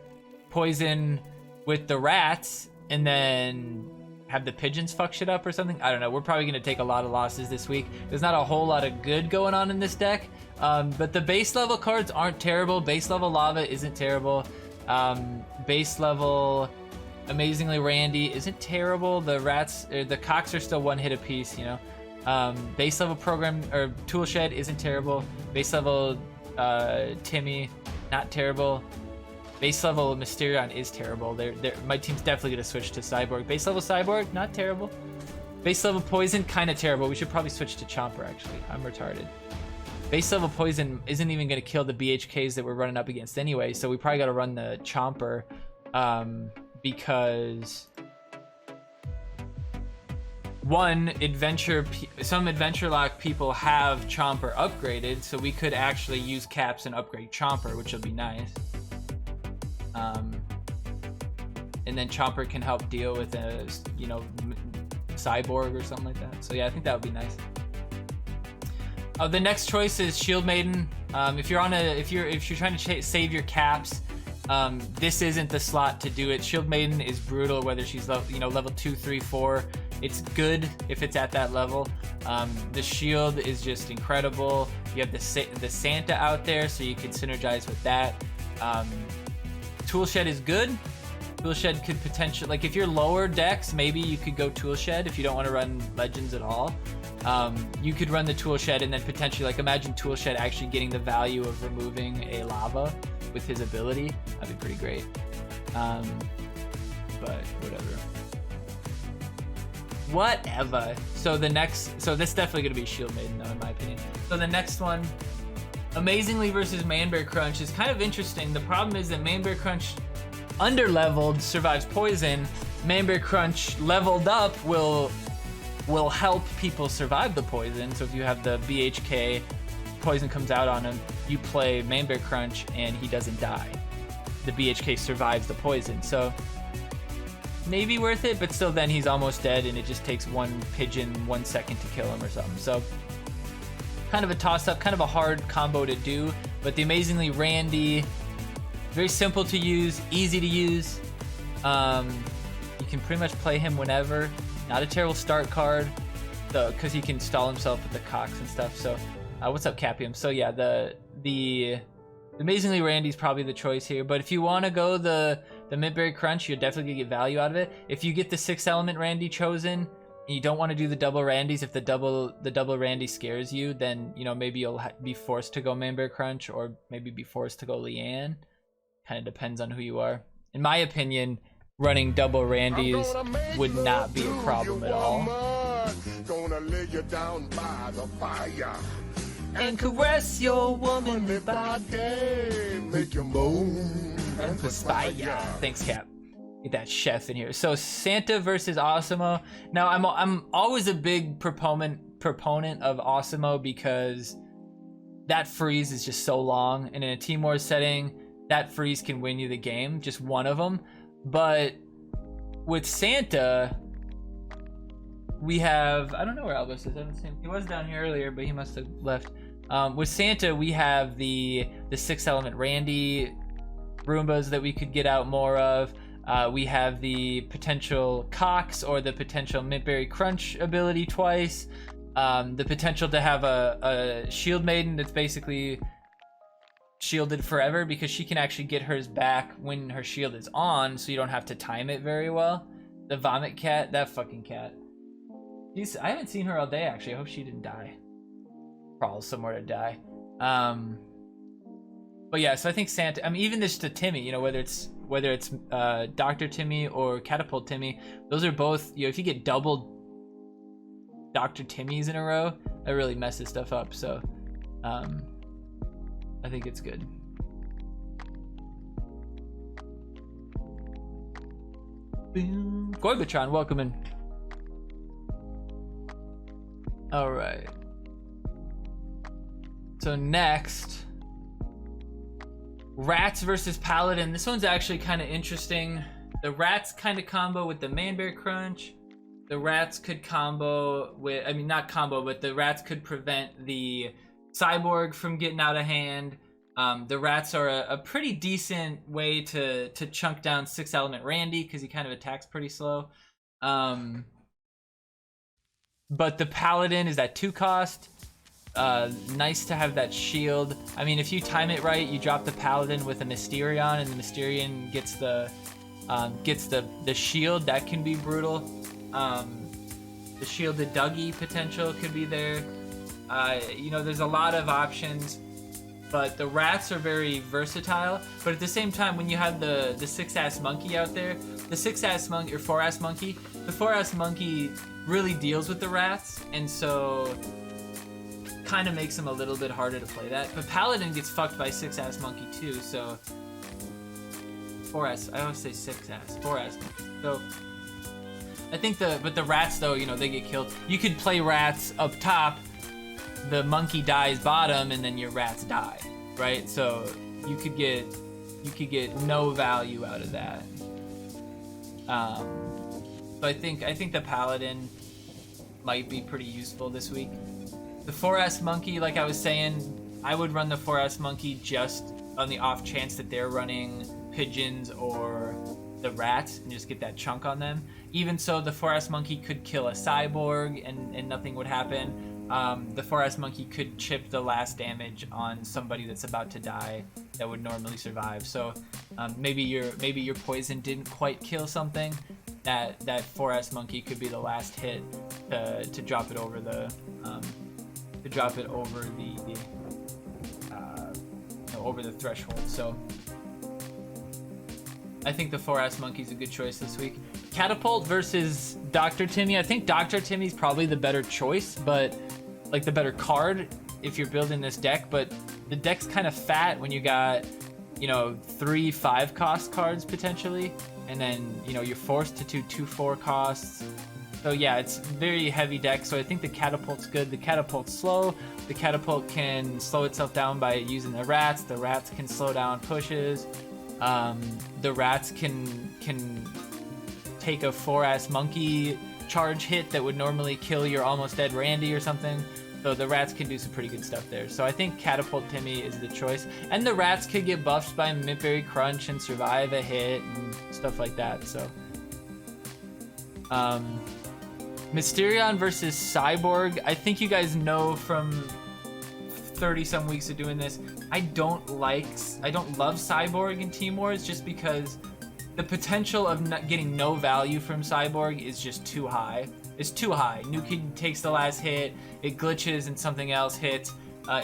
poison with the rats, and then have the pigeons fuck shit up or something. I don't know. We're probably going to take a lot of losses this week. There's not a whole lot of good going on in this deck, but the base level cards aren't terrible. Base level Lava isn't terrible. Base level Amazingly Randy isn't terrible. The rats, the cocks are still 1 hit apiece, you know. Base level Program or Tool Shed isn't terrible. Base level Timmy, not terrible. Base level Mysterion is terrible. My team's definitely going to switch to Cyborg. Base level Cyborg, not terrible. Base level Poison, kind of terrible. We should probably switch to Chomper, actually. I'm retarded. Base level Poison isn't even going to kill the BHKs that we're running up against anyway, so we probably got to run the Chomper, because... One, some Adventure Lock people have Chomper upgraded, so we could actually use caps and upgrade Chomper, which will be nice. And then Chomper can help deal with a, you know, Cyborg or something like that. So yeah, I think that would be nice. The next choice is Shieldmaiden. If you're trying to save your caps, this isn't the slot to do it. Shieldmaiden is brutal, whether she's level 2, 3, 4. It's good if it's at that level. The shield is just incredible. You have the Santa out there, so you can synergize with that. Toolshed is good. Toolshed could potentially, like if you're lower decks, maybe you could go Toolshed if you don't want to run Legends at all. You could run the Toolshed and then potentially, like, imagine Toolshed actually getting the value of removing a lava with his ability. That'd be pretty great. But whatever. So this definitely gonna be Shieldmaiden though, in my opinion. So the next one, Amazingly versus Manbear Crunch, is kind of interesting. The problem is that Manbear Crunch under-leveled survives poison. Manbear Crunch leveled up will help people survive the poison. So if you have the BHK poison comes out on him, you play Manbear Crunch and he doesn't die. The BHK survives the poison, so maybe worth it, but still then he's almost dead and it just takes one pigeon 1 second to kill him or something. So kind of a toss-up, kind of a hard combo to do, but the Amazingly Randy, very simple to use, easy to use. You can pretty much play him whenever. Not a terrible start card, though, because he can stall himself with the cocks and stuff. So, what's up, Capium? So yeah, the Amazingly Randy's probably the choice here. But if you want to go the Midberry Crunch, you're definitely gonna get value out of it. If you get the 6-element Randy chosen, and you don't want to do the double Randys, if the double Randy scares you, then you know maybe you'll be forced to go Manbear Crunch, or maybe be forced to go Leanne. Kind of depends on who you are. In my opinion, running double Randys would not be a problem at all. Gonna lay you down by the fire and caress your womanly body, make you moan and perspire. Thanks, Cap. Get that chef in here. So Santa versus Osimo. Now I'm always a big proponent of Osimo because that freeze is just so long, and in a team war setting, that freeze can win you the game, just one of them. But with Santa, we have, I don't know where Albus is. I haven't seen him. He was down here earlier, but he must have left. With Santa, we have the 6-element Randy Roombas that we could get out more of. We have the potential Cox or the potential Midberry Crunch ability twice. The potential to have a Shieldmaiden that's basically shielded forever, because she can actually get hers back when her shield is on, so you don't have to time it very well. The Vomit Cat, that fucking cat. I haven't seen her all day, actually. I hope she didn't die. Crawls somewhere to die. But yeah, so I think Santa, I mean, even this to Timmy, you know, whether it's Dr. Timmy or Catapult Timmy, those are both, you know, if you get double Dr. Timmys in a row, that really messes stuff up. So I think it's good. Boom. Gorbatron, welcome in. All right. So next, Rats versus Paladin. This one's actually kind of interesting. The Rats kind of combo with the Manbear Crunch. The Rats could combo with, I mean, not combo, but the Rats could prevent the Cyborg from getting out of hand. The Rats are a pretty decent way to chunk down 6-element Randy, because he kind of attacks pretty slow. But the Paladin is at 2 cost. Nice to have that shield. I mean, if you time it right, you drop the Paladin with a Mysterion, and the Mysterion gets the shield. That can be brutal. The shielded Dougie potential could be there. You know, there's a lot of options, but the Rats are very versatile. But at the same time, when you have the 6-ass monkey out there, the 6-ass monkey or 4-ass monkey, the 4-ass monkey really deals with the Rats, and so kind of makes him a little bit harder to play that. But Paladin gets fucked by 6-ass monkey too, so 4-ass, I always say 6-ass, 4-ass monkey. So I think but the Rats though, you know, they get killed. You could play Rats up top, the monkey dies bottom, and then your Rats die, right? So you could get no value out of that. So I think the Paladin might be pretty useful this week. The 4-ass monkey, like I was saying, I would run the 4-ass monkey just on the off chance that they're running pigeons or the Rats and just get that chunk on them. Even so, the 4-ass monkey could kill a Cyborg and nothing would happen. The 4-ass monkey could chip the last damage on somebody that's about to die that would normally survive. So maybe your poison didn't quite kill something. That 4-ass monkey could be the last hit to drop it over the over the threshold. So I think the 4-ass monkey is a good choice this week. Catapult versus Dr. Timmy. I think Dr. Timmy's probably the better choice, but like the better card if you're building this deck. But the deck's kind of fat when you got, you know, 3 5-cost cards potentially, and then, you know, you're forced to do 2 4 costs. So yeah, it's very heavy deck, so I think the Catapult's good. The Catapult's slow. The Catapult can slow itself down by using the rats. The rats can slow down pushes. The rats can take a 4-ass monkey charge hit that would normally kill your almost dead Randy or something. So the rats can do some pretty good stuff there. So I think Catapult Timmy is the choice. And the rats could get buffed by Manbearpig Crunch and survive a hit and stuff like that. So Mysterion versus Cyborg. I think you guys know from 30 some weeks of doing this, I don't love Cyborg in Team Wars just because the potential of getting no value from Cyborg is just too high. It's too high. New Kid takes the last hit, it glitches and something else hits.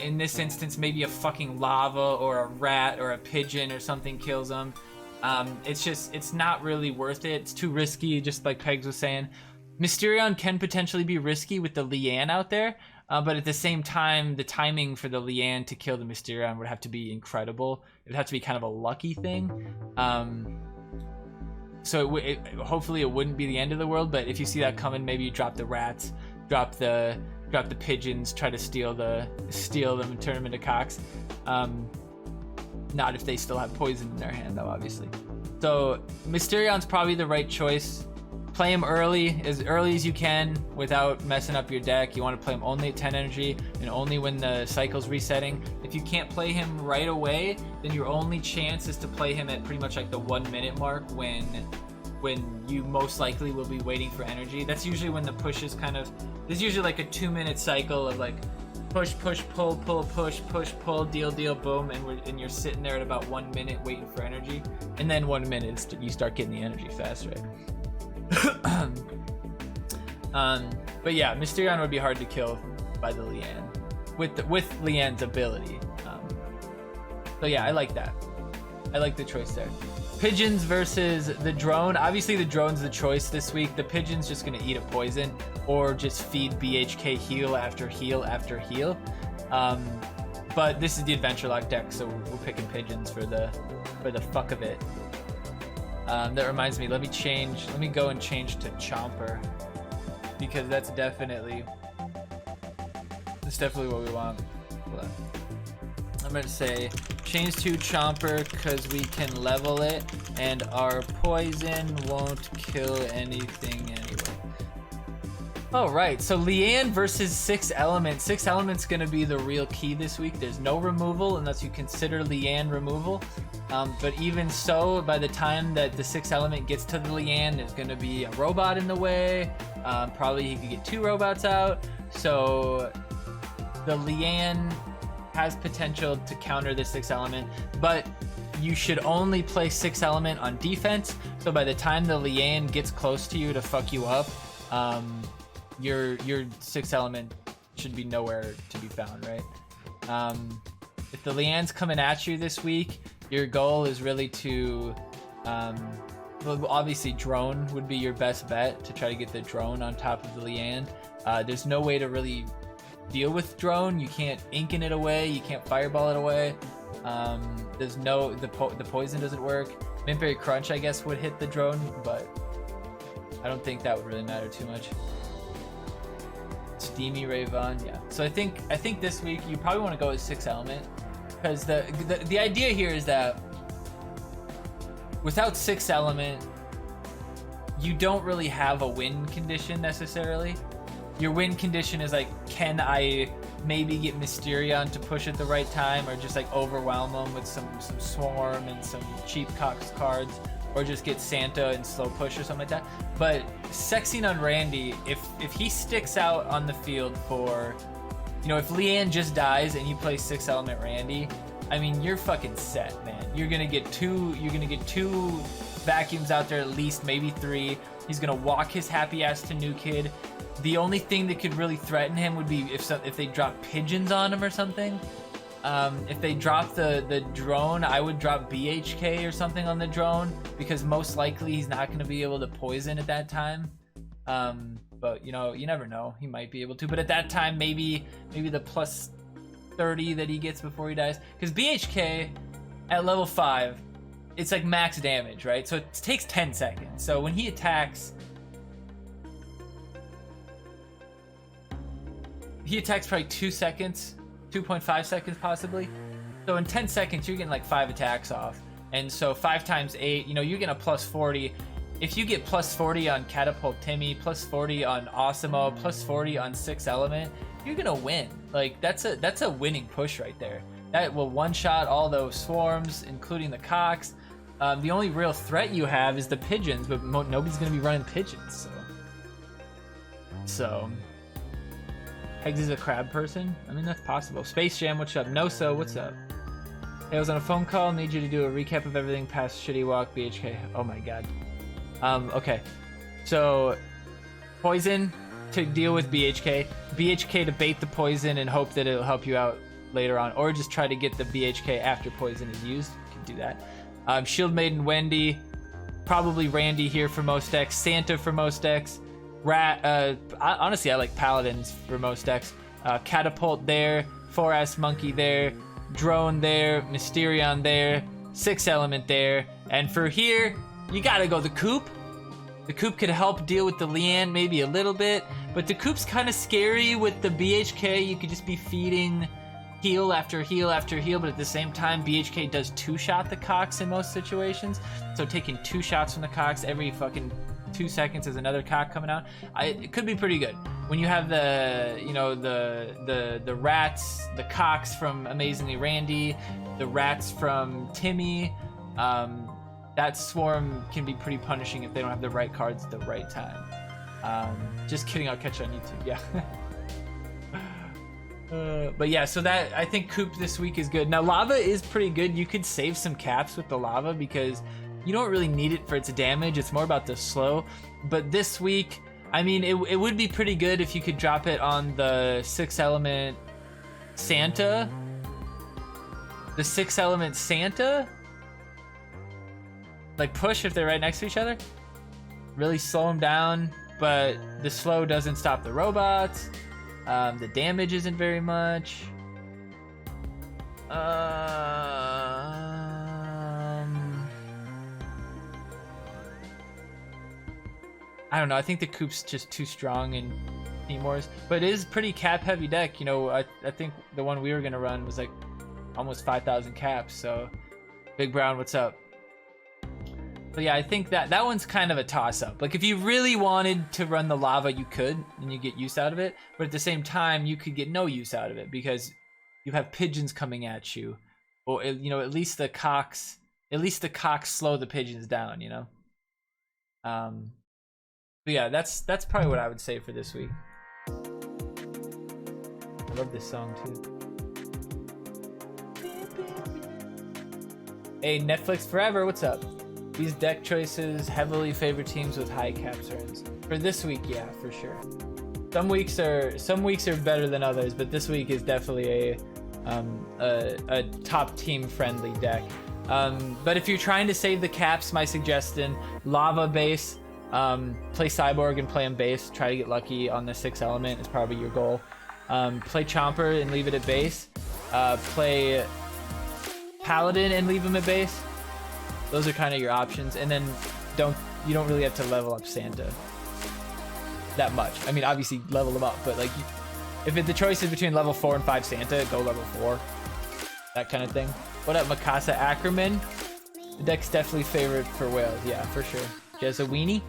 In this instance, maybe a fucking lava or a rat or a pigeon or something kills him. It's not really worth it. It's too risky, just like Pegs was saying. Mysterion can potentially be risky with the Leanne out there, but at the same time, the timing for the Leanne to kill the Mysterion would have to be incredible. It would have to be kind of a lucky thing. So hopefully it wouldn't be the end of the world, but if you see that coming, maybe you drop the rats, drop the pigeons, try to steal them and turn them into cocks. Not if they still have poison in their hand, though, obviously. So Mysterion's probably the right choice. Play him early as you can without messing up your deck. You want to play him only at 10 energy and only when the cycle's resetting. If you can't play him right away, then your only chance is to play him at pretty much like the 1 minute mark when you most likely will be waiting for energy. That's usually when the push is there's usually like a 2 minute cycle of like push, push, pull, pull, push, push, pull, deal, boom, and you're sitting there at about 1 minute waiting for energy. And then 1 minute you start getting the energy fast, right? But yeah, Mysterion would be hard to kill by the Leanne with Leanne's ability. So yeah, I like that. I like the choice there. Pigeons versus the drone. Obviously the drone's the choice this week. The pigeon's just gonna eat a poison or just feed BHK heal after heal after heal. But this is the Adventure Lock deck, so we're picking pigeons for the fuck of it. That reminds me, let me go and change to Chomper, because that's definitely what we want. Hold on. I'm gonna say change to Chomper because we can level it and our poison won't kill anything anyway. All right, so Leanne versus 6 Element. 6 Element's gonna be the real key this week. There's no removal unless you consider Leanne removal. But even so, by the time that the 6 Element gets to the Leanne, there's gonna be a robot in the way. Probably he could get 2 robots out. So the Leanne has potential to counter the 6 Element, but you should only play 6 Element on defense. So by the time the Leanne gets close to you to fuck you up, your 6 Element should be nowhere to be found, right? If the Leanne's coming at you this week, your goal is really to, well, obviously drone would be your best bet to try to get the drone on top of the Leanne. There's no way to really deal with drone. You can't inkin it away. You can't fireball it away. The poison doesn't work. Manbearpig Crunch, I guess, would hit the drone, but I don't think that would really matter too much. Steamy Rayvon, yeah. So I think this week you probably want to go with 6 Element, because the idea here is that without 6 Element, you don't really have a win condition necessarily. Your win condition is like, can I maybe get Mysterion to push at the right time, or just like overwhelm them with some swarm and some cheap cox cards, or just get Santa and slow push or something like that. But sexing on Randy, if he sticks out on the field for, you know, if Leanne just dies and you play 6 Element Randy, I mean, you're fucking set, man. You're gonna get two vacuums out there at least, maybe 3. He's gonna walk his happy ass to New Kid. The only thing that could really threaten him would be if they drop pigeons on him or something. If they drop the drone, I would drop BHK or something on the drone, because most likely he's not going to be able to poison at that time. But you know, you never know. He might be able to. But at that time, maybe the plus 30 that he gets before he dies. Because BHK at level 5, it's like max damage, right? So it takes 10 seconds. So when he attacks, he attacks probably 2 seconds, 2.5 seconds possibly. So in 10 seconds, you're getting like 5 attacks off. And so 5 times 8, you know, you're getting a plus 40. If you get plus 40 on Catapult Timmy, plus 40 on Awesemo, plus 40 on 6 Element, you're gonna win. Like that's a winning push right there. That will one-shot all those swarms, including the cocks. The only real threat you have is the pigeons, but nobody's gonna be running pigeons. So Hegs is a crab person. I mean, that's possible. Space Jam, what's up? Noso, what's up? Hey, I was on a phone call. Need you to do a recap of everything past Shitty Walk, BHK. Oh my god. Okay. So, poison to deal with BHK. BHK to bait the poison and hope that it'll help you out later on. Or just try to get the BHK after poison is used. You can do that. Shieldmaiden Wendy. Probably Randy here for most decks. Santa for most decks. Honestly, I like Paladins for most decks. Catapult there. 4-ass Monkey there. Drone there, Mysterion there, 6 Element there, and for here, you gotta go the Coop. The Coop could help deal with the Leanne maybe a little bit, but the Coop's kind of scary with the BHK. You could just be feeding heal after heal after heal, but at the same time, BHK does 2-shot the cocks in most situations. So taking 2 shots from the cocks every fucking 2 seconds is another cock coming out. It could be pretty good. When you have the, you know, the rats, the cocks from Amazingly Randy, the rats from Timmy, that swarm can be pretty punishing if they don't have the right cards at the right time. Just kidding, I'll catch you on YouTube, yeah. But yeah, so that, I think Coop this week is good. Now Lava is pretty good. You could save some caps with the Lava because you don't really need it for its damage. It's more about the slow. But this week, I mean, it would be pretty good if you could drop it on the 6 Element Santa. The 6 Element Santa? Like push if they're right next to each other. Really slow them down, but the slow doesn't stop the robots. The damage isn't very much. I don't know. I think the Coop's just too strong in Team Wars, but it is pretty cap heavy deck. You know, I think the one we were gonna run was like almost 5,000 caps. So, Big Brown, what's up? But yeah, I think that one's kind of a toss up. Like if you really wanted to run the Lava, you could, and you get use out of it. But at the same time, you could get no use out of it because you have pigeons coming at you, or you know, at least the cocks slow the pigeons down. You know. But yeah, that's probably what I would say for this week. I love this song too. Hey, Netflix Forever, what's up? These deck choices heavily favor teams with high cap turns. For this week, yeah, for sure. Some weeks are better than others, but this week is definitely a top team friendly deck. But if you're trying to save the caps, my suggestion: Lava base. Play Cyborg and play him base. Try to get lucky on the 6 Element is probably your goal. Play Chomper and leave it at base. Play Paladin and leave him at base. Those are kind of your options. And then you don't really have to level up Santa that much. I mean, obviously level him up, but like if the choice is between level 4 and 5 Santa, go level 4. That kind of thing. What up, Mikasa Ackerman? The deck's definitely favored for whales. Yeah, for sure. Jezawini?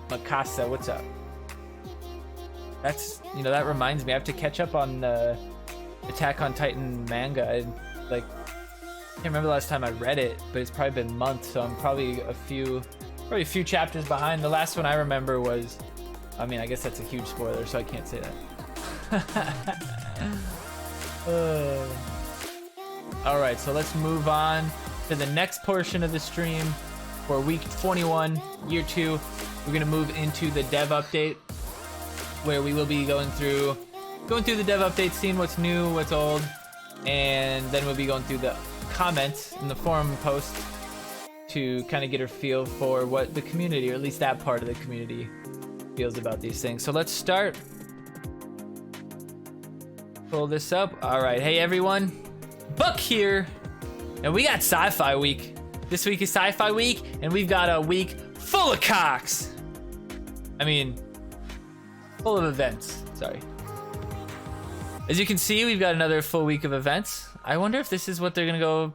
Mikasa, what's up? That's, you know, that reminds me, I have to catch up on the Attack on Titan manga. I can't remember the last time I read it, but it's probably been months, so I'm probably a few chapters behind. The last one I remember was, I mean, I guess that's a huge spoiler, so I can't say that. All right, so let's move on to the next portion of the stream. For week 21, year 2, we're gonna move into the dev update, where we will be going through the dev update, seeing what's new, what's old, and then we'll be going through the comments in the forum post to kind of get a feel for what the community, or at least that part of the community, feels about these things. So let's start. Pull this up. All right, hey everyone, Buck here, and we got Sci-Fi Week. This week is Sci-Fi Week, and we've got a week full of cocks. I mean, full of events. Sorry. As you can see, we've got another full week of events. I wonder if this is what they're gonna go.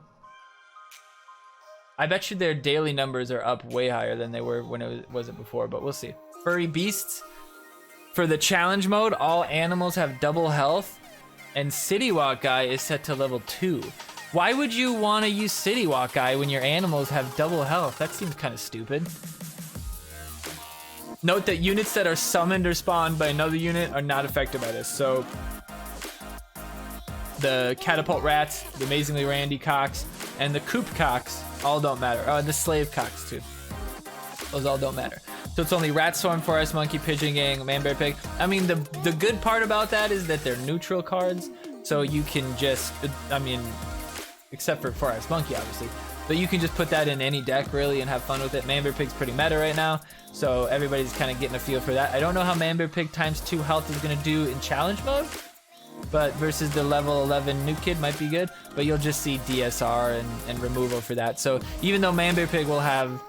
I bet you their daily numbers are up way higher than they were when it wasn't before, but we'll see. Furry beasts. For the challenge mode, all animals have double health, and City Walk Guy is set to level 2. Why would you want to use City Walk Guy when your animals have double health? That seems kind of stupid. Note that units that are summoned or spawned by another unit are not affected by this. So the Catapult Rats, the Amazingly Randy Cocks, and the Coop Cocks all don't matter. Oh, and the Slave Cocks too. Those all don't matter. So it's only Rat Swarm, Forest Monkey, Pigeon Gang, Manbearpig. I mean, the good part about that is that they're neutral cards. So you can just, I mean, except for Forest Monkey, obviously. But you can just put that in any deck, really, and have fun with it. Manbearpig's pretty meta right now, so everybody's kind of getting a feel for that. I don't know how Manbearpig times 2 health is going to do in challenge mode, but versus the level 11 new kid might be good. But you'll just see DSR and removal for that. So even though Manbearpig will have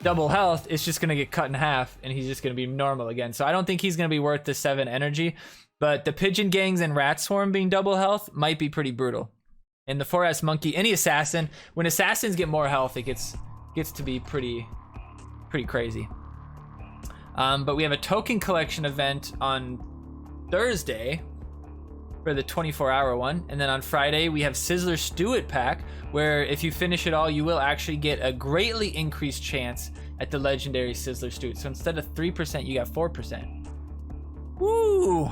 double health, it's just going to get cut in half, and he's just going to be normal again. So I don't think he's going to be worth the 7 energy, but the Pigeon Gangs and Rat Swarm being double health might be pretty brutal. And the Forest Monkey, any assassin, when assassins get more health, it gets to be pretty crazy. But we have a token collection event on Thursday for the 24-hour one, and then on Friday we have Sizzler Stew It pack, where if you finish it all, you will actually get a greatly increased chance at the legendary Sizzler Stew It. So instead of 3%, you got 4%. Woo!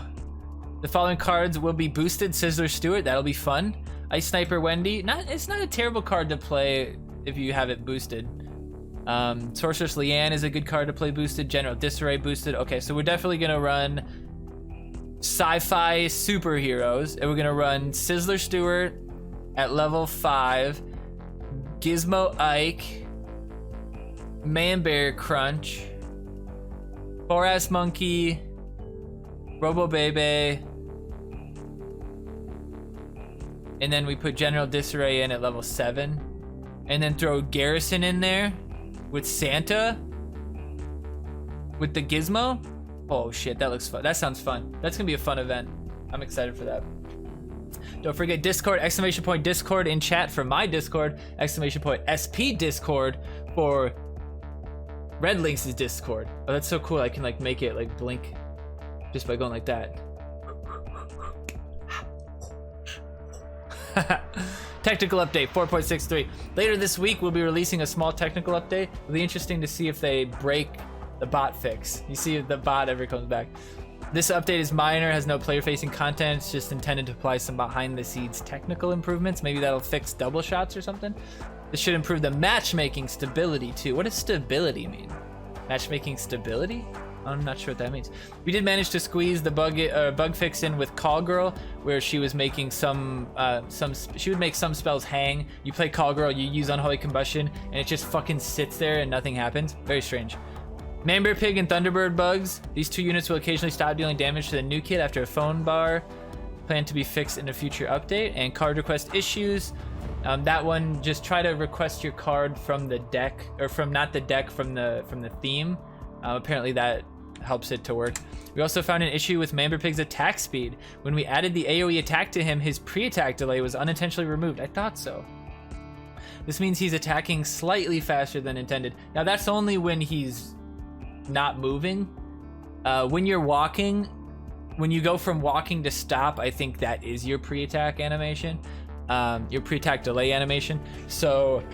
The following cards will be boosted. Sizzler Stew It, that'll be fun. Ice Sniper Wendy, it's not a terrible card to play if you have it boosted. Sorceress Leanne is a good card to play boosted. General Disarray boosted. Okay, so we're definitely gonna run sci-fi superheroes, and we're gonna run Sizzler Stewart at level 5, Gizmo Ike, Man-Bear Crunch, Forest Monkey, Robo Bebe, and then we put General Disarray in at level 7, and then throw Garrison in there with Santa, with the Gizmo. Oh shit, that looks fun. That sounds fun. That's gonna be a fun event. I'm excited for that. Don't forget Discord, ! Discord in chat for my Discord, ! SP Discord for Red Lynx's Discord. Oh, that's so cool. I can like make it like blink just by going like that. Technical update 4.63. Later this week, we'll be releasing a small technical update. It'll be interesting to see if they break the bot fix. You see if the bot ever comes back. This update is minor, has no player-facing content. It's just intended to apply some behind-the-scenes technical improvements. Maybe that'll fix double shots or something. This should improve the matchmaking stability too. What does stability mean? Matchmaking stability? I'm not sure what that means. We did manage to squeeze the bug fix in with Call Girl, where she was making she would make some spells hang. You play Call Girl, you use Unholy Combustion, and it just fucking sits there and nothing happens. Very strange. Manbearpig and Thunderbird bugs. These 2 units will occasionally stop dealing damage to the new kid after a phone bar. Planned to be fixed in a future update. And card request issues. That one, just try to request your card from the deck, or from not the deck, from the theme. Apparently that helps it to work. We also found an issue with Manbearpig's attack speed. When we added the AoE attack to him, his pre-attack delay was unintentionally removed. I thought so. This means he's attacking slightly faster than intended. Now that's only when he's not moving. When you're walking, when you go from walking to stop, I think that is your pre-attack animation, your pre-attack delay animation. So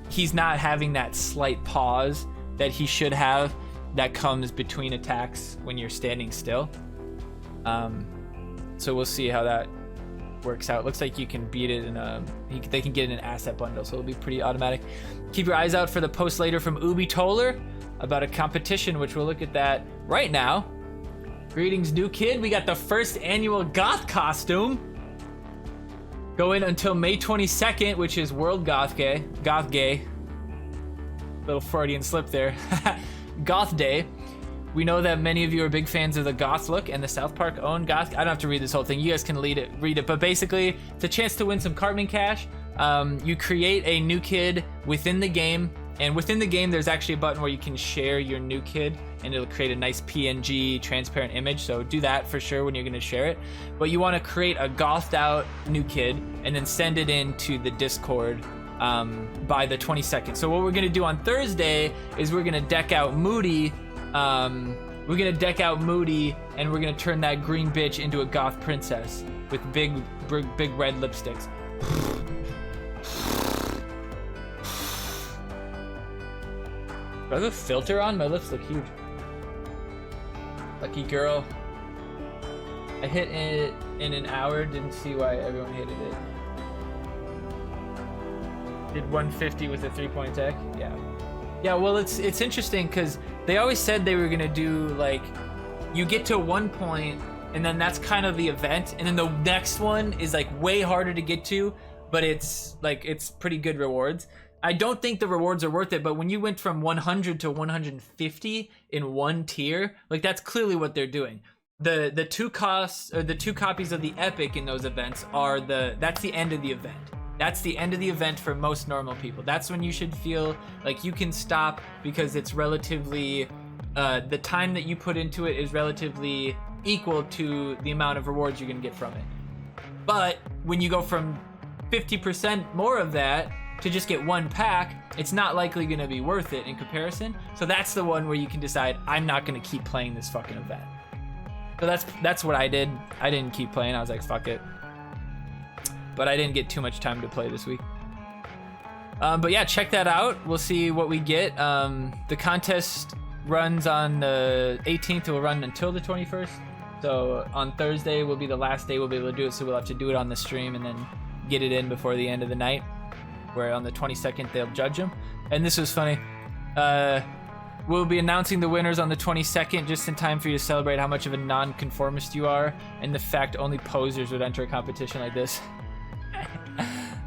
he's not having that slight pause that he should have that comes between attacks when you're standing still. So we'll see how that works out. Looks like you can beat it in they can get in an asset bundle, so it'll be pretty automatic. Keep your eyes out for the post later from Ubi Toller about a competition, which we'll look at that right now. Greetings, new kid. We got the first annual Goth costume going until May 22nd, which is World Goth Gay. Little Freudian slip there. Goth Day. We know that many of you are big fans of the Goth look and the South Park owned Goth. I don't have to read this whole thing. You guys can read it. But basically, it's a chance to win some Cartman cash. You create a new kid within the game And within the game, there's actually a button where you can share your new kid, and it'll create a nice PNG transparent image. So do that for sure when you're going to share it. But you want to create a gothed out new kid and then send it into the Discord by the 22nd. So what we're going to do on Thursday is we're going to deck out Moody. We're going to deck out Moody, and we're going to turn that green bitch into a goth princess with big red lipsticks. Do I have a filter on? My lips look huge. Lucky girl. I hit it in an hour. Didn't see why everyone hated it. Did 150 with a 3-point tech. Yeah. Yeah, well, it's interesting because they always said they were going to do, like, you get to 1 point, and then that's kind of the event. And then the next one is, like, way harder to get to, but it's, like, it's pretty good rewards. I don't think the rewards are worth it, but when you went from 100 to 150 in one tier, like that's clearly what they're doing. The two costs or the 2 copies of the epic in those events are that's the end of the event. That's the end of the event for most normal people. That's when you should feel like you can stop because it's relatively the time that you put into it is relatively equal to the amount of rewards you're gonna get from it. But when you go from 50% more of that to just get 1 pack, it's not likely going to be worth it in comparison. So that's the one where you can decide, I'm not going to keep playing this fucking event. So that's what I did. I didn't keep playing. I was like, fuck it. But I didn't get too much time to play this week. But yeah, check that out. We'll see what we get. The contest runs on the 18th. It will run until the 21st. So on Thursday will be the last day we'll be able to do it. So we'll have to do it on the stream and then get it in before the end of the night, where on the 22nd they'll judge them. And this was funny. We'll be announcing the winners on the 22nd, just in time for you to celebrate how much of a non-conformist you are, and the fact only posers would enter a competition like this.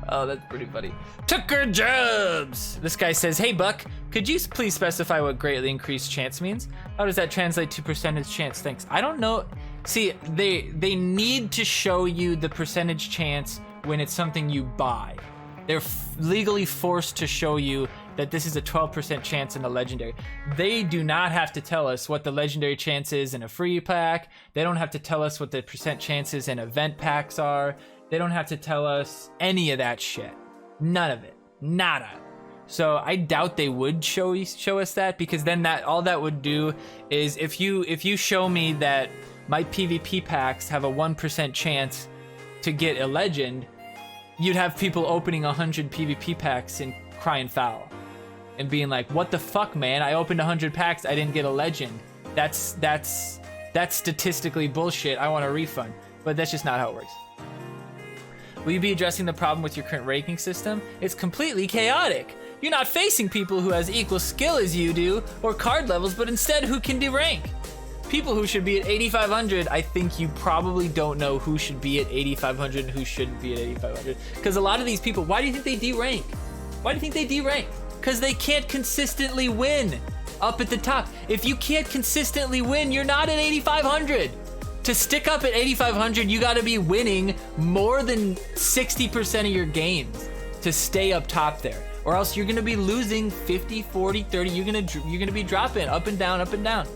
Oh, that's pretty funny. Tucker Jobs! This guy says, hey Buck, could you please specify what greatly increased chance means? How does that translate to percentage chance? Thanks. I don't know. See, they need to show you the percentage chance when it's something you buy. They're legally forced to show you that this is a 12% chance in a legendary. They do not have to tell us what the legendary chance is in a free pack. They don't have to tell us what the percent chances in event packs are. They don't have to tell us any of that shit. None of it. Nada. So I doubt they would show us that, because then all that would do is if you show me that my PvP packs have a 1% chance to get a legend, you'd have people opening 100 PvP packs and crying foul and being like, what the fuck, man? I opened 100 packs, I didn't get a legend. That's statistically bullshit. I want a refund. But that's just not how it works. Will you be addressing the problem with your current ranking system? It's completely chaotic. You're not facing people who has equal skill as you do or card levels, but instead who can derank. People who should be at 8,500, I think you probably don't know who should be at 8,500 and who shouldn't be at 8,500. Because a lot of these people, why do you think they derank? Why do you think they derank? Because they can't consistently win up at the top. If you can't consistently win, you're not at 8,500. To stick up at 8,500, you gotta be winning more than 60% of your games to stay up top there. Or else you're gonna be losing 50, 40, 30, you're gonna be dropping up and down, up and down.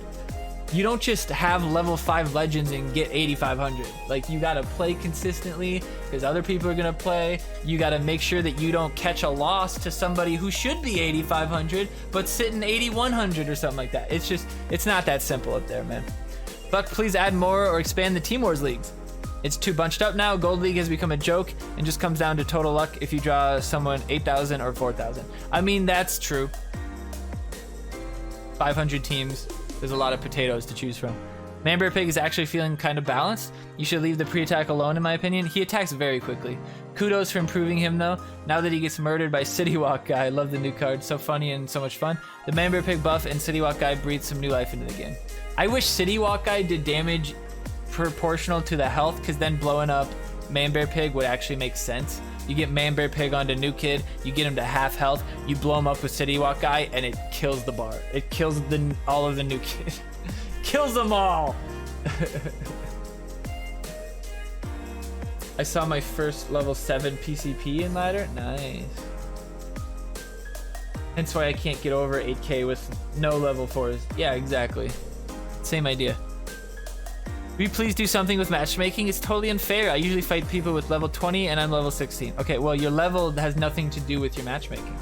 You don't just have level 5 legends and get 8,500. Like, you gotta play consistently because other people are gonna play. You gotta make sure that you don't catch a loss to somebody who should be 8,500 but sitting 8,100 or something like that. It's not that simple up there, man. Buck, please add more or expand the Team Wars leagues. It's too bunched up now. Gold League has become a joke and just comes down to total luck if you draw someone 8,000 or 4,000. I mean, that's true. 500 teams. There's a lot of potatoes to choose from. Manbearpig is actually feeling kind of balanced. You should leave the pre-attack alone, in my opinion. He attacks very quickly. Kudos for improving him, though. Now that he gets murdered by City Walk Guy, I love the new card. So funny and so much fun. The Manbearpig buff and City Walk Guy breathe some new life into the game. I wish City Walk Guy did damage proportional to the health, because then blowing up Manbearpig would actually make sense. You get Manbearpig onto New Kid, you get him to half health, you blow him up with City Walk Guy, and it kills the bar. It kills all of the New Kid. Kills them all! I saw my first level 7 PCP in ladder. Nice. Hence why I can't get over 8k with no level 4s. Yeah, exactly. Same idea. Will you please do something with matchmaking? It's totally unfair. I usually fight people with level 20 and I'm level 16. Okay, well, your level has nothing to do with your matchmaking.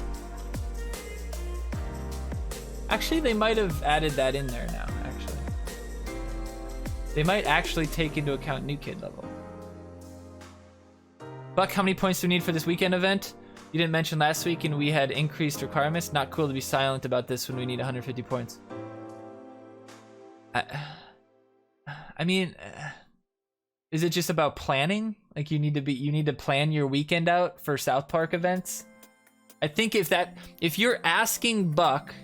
Actually, they might have added that in there now, actually. They might actually take into account new kid level. Buck, how many points do we need for this weekend event? You didn't mention last week and we had increased requirements. Not cool to be silent about this when we need 150 points. I mean, is it just about planning? Like you need to plan your weekend out for South Park events? I think if you're asking Buck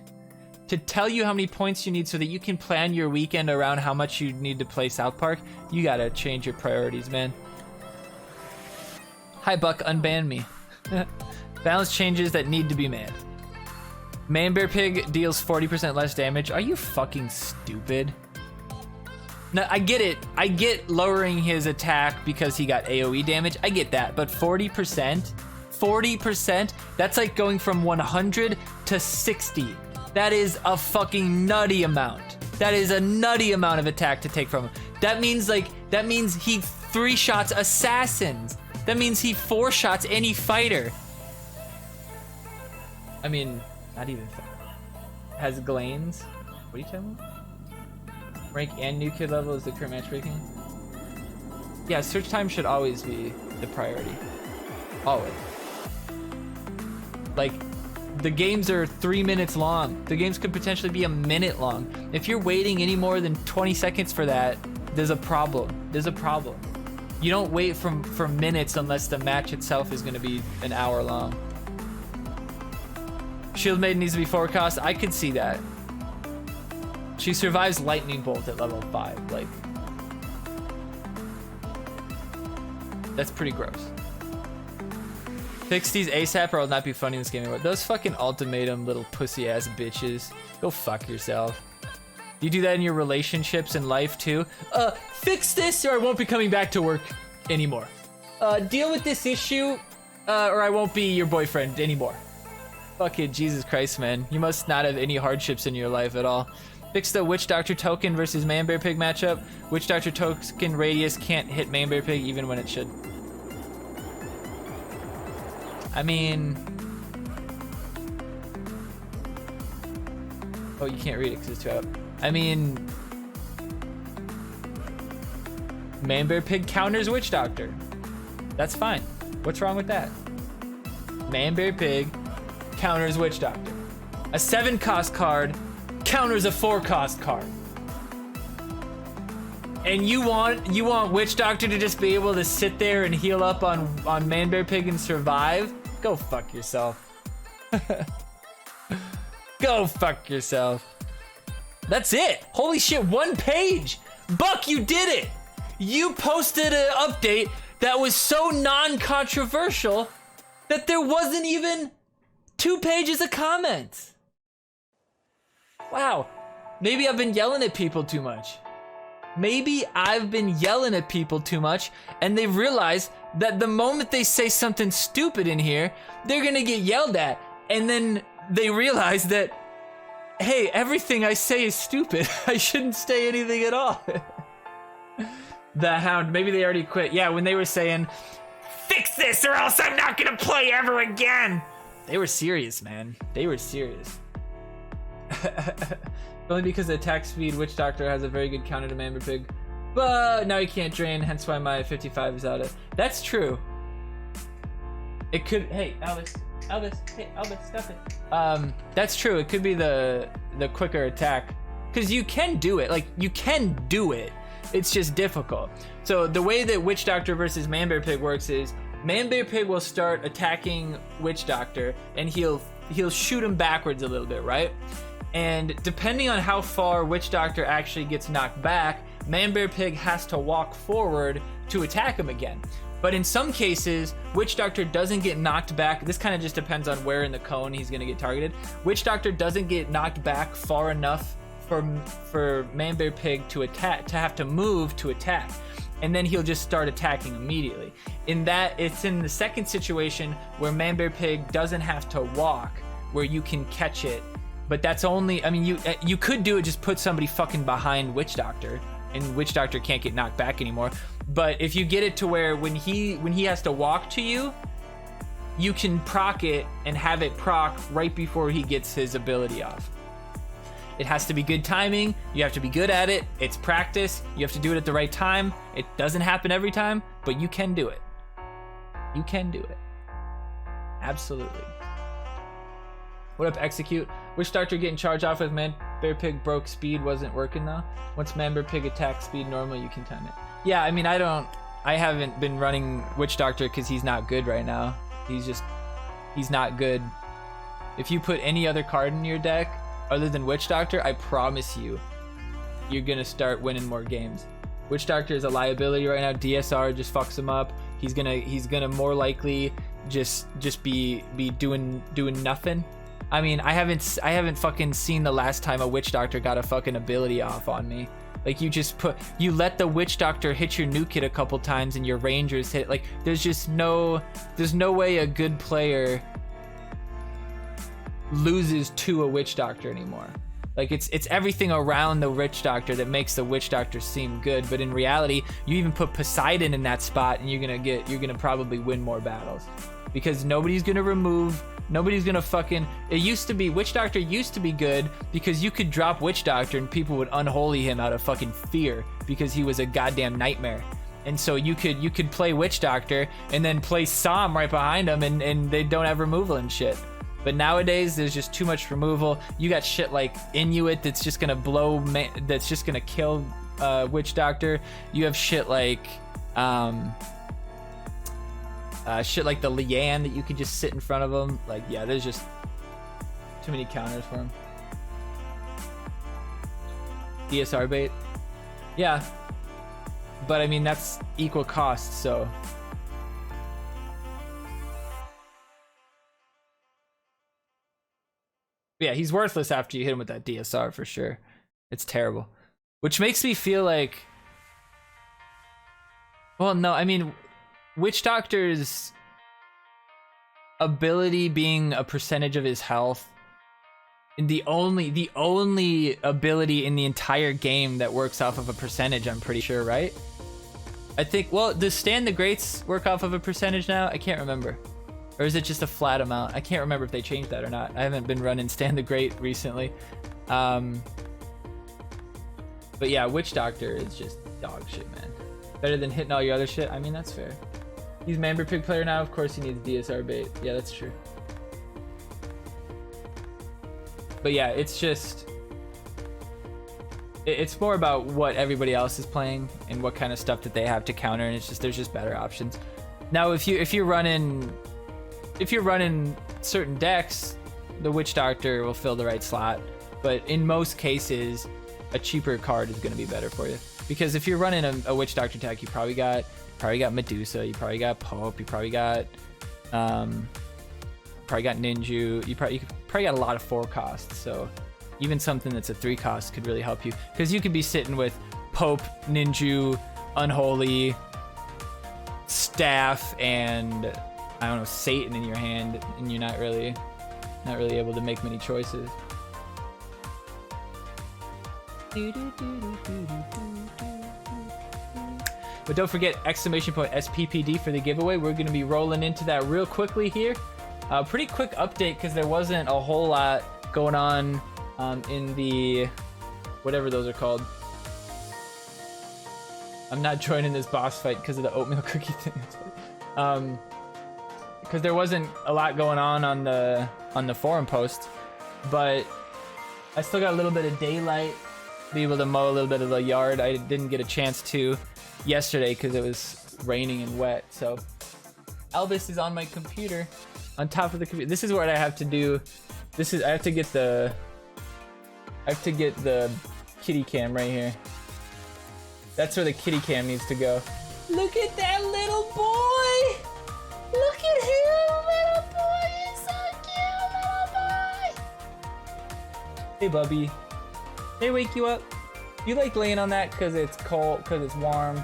to tell you how many points you need so that you can plan your weekend around how much you need to play South Park, you gotta change your priorities, man. Hi Buck, unban me. Balance changes that need to be made. Manbearpig deals 40% less damage. Are you fucking stupid? Now, I get it. I get lowering his attack because he got AoE damage. I get that, but 40%? 40%? That's like going from 100 to 60. That is a fucking nutty amount. That is a nutty amount of attack to take from him. That means he 3-shots assassins. That means he 4-shots any fighter. I mean, not even has Glanzer. What are you telling me? Rank and new kid level is the current matchmaking. Yeah, search time should always be the priority. Always. Like, the games are 3 minutes long. The games could potentially be a minute long. If you're waiting any more than 20 seconds for that, there's a problem. There's a problem. You don't wait for minutes unless the match itself is going to be an hour long. Shieldmaiden needs to be 4 cost. I could see that. She survives lightning bolt at level 5. Like, that's pretty gross. Fix these ASAP or I'll not be funny in this game anymore. Those fucking ultimatum little pussy ass bitches. Go fuck yourself. Do you do that in your relationships and life too? Fix this or I won't be coming back to work anymore. Deal with this issue or I won't be your boyfriend anymore. Fucking Jesus Christ, man. You must not have any hardships in your life at all. Fix the Witch Doctor token versus Manbearpig matchup. Witch Doctor token radius can't hit Manbearpig even when it should. I mean... Oh, you can't read it because it's too out. I mean... Manbearpig counters Witch Doctor. That's fine. What's wrong with that? Manbearpig counters Witch Doctor. A 7-cost card counters a 4-cost card. And you want Witch Doctor to just be able to sit there and heal up on Manbearpig and survive? Go fuck yourself. Go fuck yourself. That's it. Holy shit, 1 page. Buck, you did it. You posted an update that was so non-controversial that there wasn't even 2 pages of comments. Wow, maybe I've been yelling at people too much. Maybe I've been yelling at people too much and they've realized that the moment they say something stupid in here, they're gonna get yelled at. And then they realize that, hey, everything I say is stupid. I shouldn't say anything at all. The Hound, maybe they already quit. Yeah, when they were saying, fix this or else I'm not gonna play ever again. They were serious, man. They were serious. Only because the attack speed, Witch Doctor has a very good counter to Manbearpig. But now he can't drain, hence why my 55 is out of. That's true. It could, hey, Albus, hey, Albus, stop it. That's true, it could be the quicker attack. Because you can do it, like, you can do it. It's just difficult. So the way that Witch Doctor versus Manbearpig works is, Manbearpig will start attacking Witch Doctor, and he'll shoot him backwards a little bit, right? And depending on how far Witch Doctor actually gets knocked back, Manbearpig has to walk forward to attack him again. But in some cases, Witch Doctor doesn't get knocked back. This kind of just depends on where in the cone he's gonna get targeted. Witch Doctor doesn't get knocked back far enough for Manbearpig to attack, to have to move to attack. And then he'll just start attacking immediately. In that, it's in the second situation where Manbearpig doesn't have to walk. where you can catch it, but that's only, I mean, you could do it, just put somebody fucking behind Witch Doctor, and Witch Doctor can't get knocked back anymore. But if you get it to where when he has to walk to you, you can proc it and have it proc right before he gets his ability off. It has to be good timing. You have to be good at it. It's practice. You have to do it at the right time. It doesn't happen every time, but you can do it. You can do it. Absolutely. What up, Execute? Witch Doctor getting charged off with Manbearpig broke speed wasn't working though. Once Manbearpig attack speed normal, you can time it. Yeah, I mean, I haven't been running Witch Doctor because he's not good right now. He's not good. If you put any other card in your deck other than Witch Doctor, I promise you, you're gonna start winning more games. Witch Doctor is a liability right now. DSR just fucks him up. He's gonna more likely just be doing nothing. I mean, I haven't fucking seen the last time a Witch Doctor got a fucking ability off on me. Like, you let the Witch Doctor hit your nuke hit a couple times and your Rangers hit. Like, there's no way a good player loses to a Witch Doctor anymore. Like, it's everything around the Witch Doctor that makes the Witch Doctor seem good. But in reality, you even put Poseidon in that spot and you're gonna probably win more battles. Because nobody's gonna fucking, it used to be, Witch Doctor used to be good because you could drop Witch Doctor and people would unholy him out of fucking fear because he was a goddamn nightmare. And so you could play Witch Doctor and then play Psalm right behind him and they don't have removal and shit. But nowadays there's just too much removal. You got shit like Inuit that's just gonna that's just gonna kill Witch Doctor. You have shit like the Liane that you can just sit in front of him. Like, yeah, there's just too many counters for him. DSR bait. Yeah. But I mean, that's equal cost, so. Yeah, he's worthless after you hit him with that DSR for sure. It's terrible. Which makes me feel like, well, no, I mean, Witch Doctor's ability being a percentage of his health, and the only ability in the entire game that works off of a percentage, I'm pretty sure, right? I think, well, does Stand the Greats work off of a percentage now? I can't remember. Or is it just a flat amount? I can't remember if they changed that or not. I haven't been running Stand the Great recently. But yeah, Witch Doctor is just dog shit, man. Better than hitting all your other shit? I mean, that's fair. He's Manbearpig player now, of course he needs DSR bait. Yeah, that's true. But yeah, it's just, it's more about what everybody else is playing and what kind of stuff that they have to counter, and it's just, there's just better options. Now, if you're running certain decks, the Witch Doctor will fill the right slot, but in most cases, a cheaper card is going to be better for you. Because if you're running a Witch Doctor deck, you probably got Medusa, you probably got Pope, you probably got Ninju, you probably got a lot of 4 costs, so even something that's a 3 cost could really help you, because you could be sitting with Pope, Ninju, Unholy, Staff, and I don't know, Satan in your hand, and you're not really able to make many choices. But don't forget !SPPD for the giveaway. We're going to be rolling into that real quickly here. Pretty quick update because there wasn't a whole lot going on in the whatever those are called. I'm not joining this boss fight because of the oatmeal cookie thing. Because there wasn't a lot going on the forum post, but I still got a little bit of daylight, be able to mow a little bit of the yard. I didn't get a chance to yesterday because it was raining and wet. So Elvis is on my computer, on top of the computer. This is what I have to do. I have to get the kitty cam right here. That's where the kitty cam needs to go. Look at that little boy. Look at him, little boy. He's so cute, little boy. Hey, Bubby. They wake you up? You like laying on that because it's cold, because it's warm?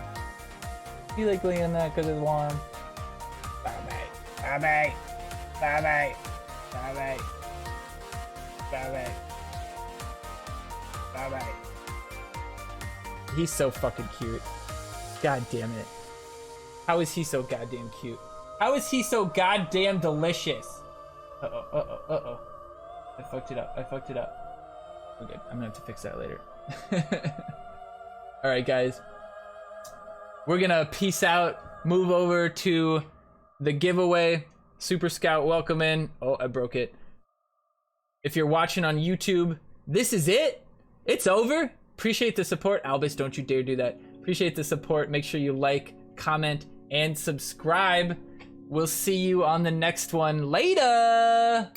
You like laying on that because it's warm? Bye-bye. Bye-bye. Bye-bye. Bye-bye. Bye-bye. Bye-bye. He's so fucking cute. God damn it. How is he so goddamn cute? How is he so goddamn delicious? Uh-oh, uh-oh, uh-oh. I fucked it up. I fucked it up. Okay, I'm gonna have to fix that later. Alright, guys. We're gonna peace out, move over to the giveaway. Super Scout, welcome in. Oh, I broke it. If you're watching on YouTube, this is it. It's over. Appreciate the support. Albus, don't you dare do that. Appreciate the support. Make sure you like, comment, and subscribe. We'll see you on the next one. Later!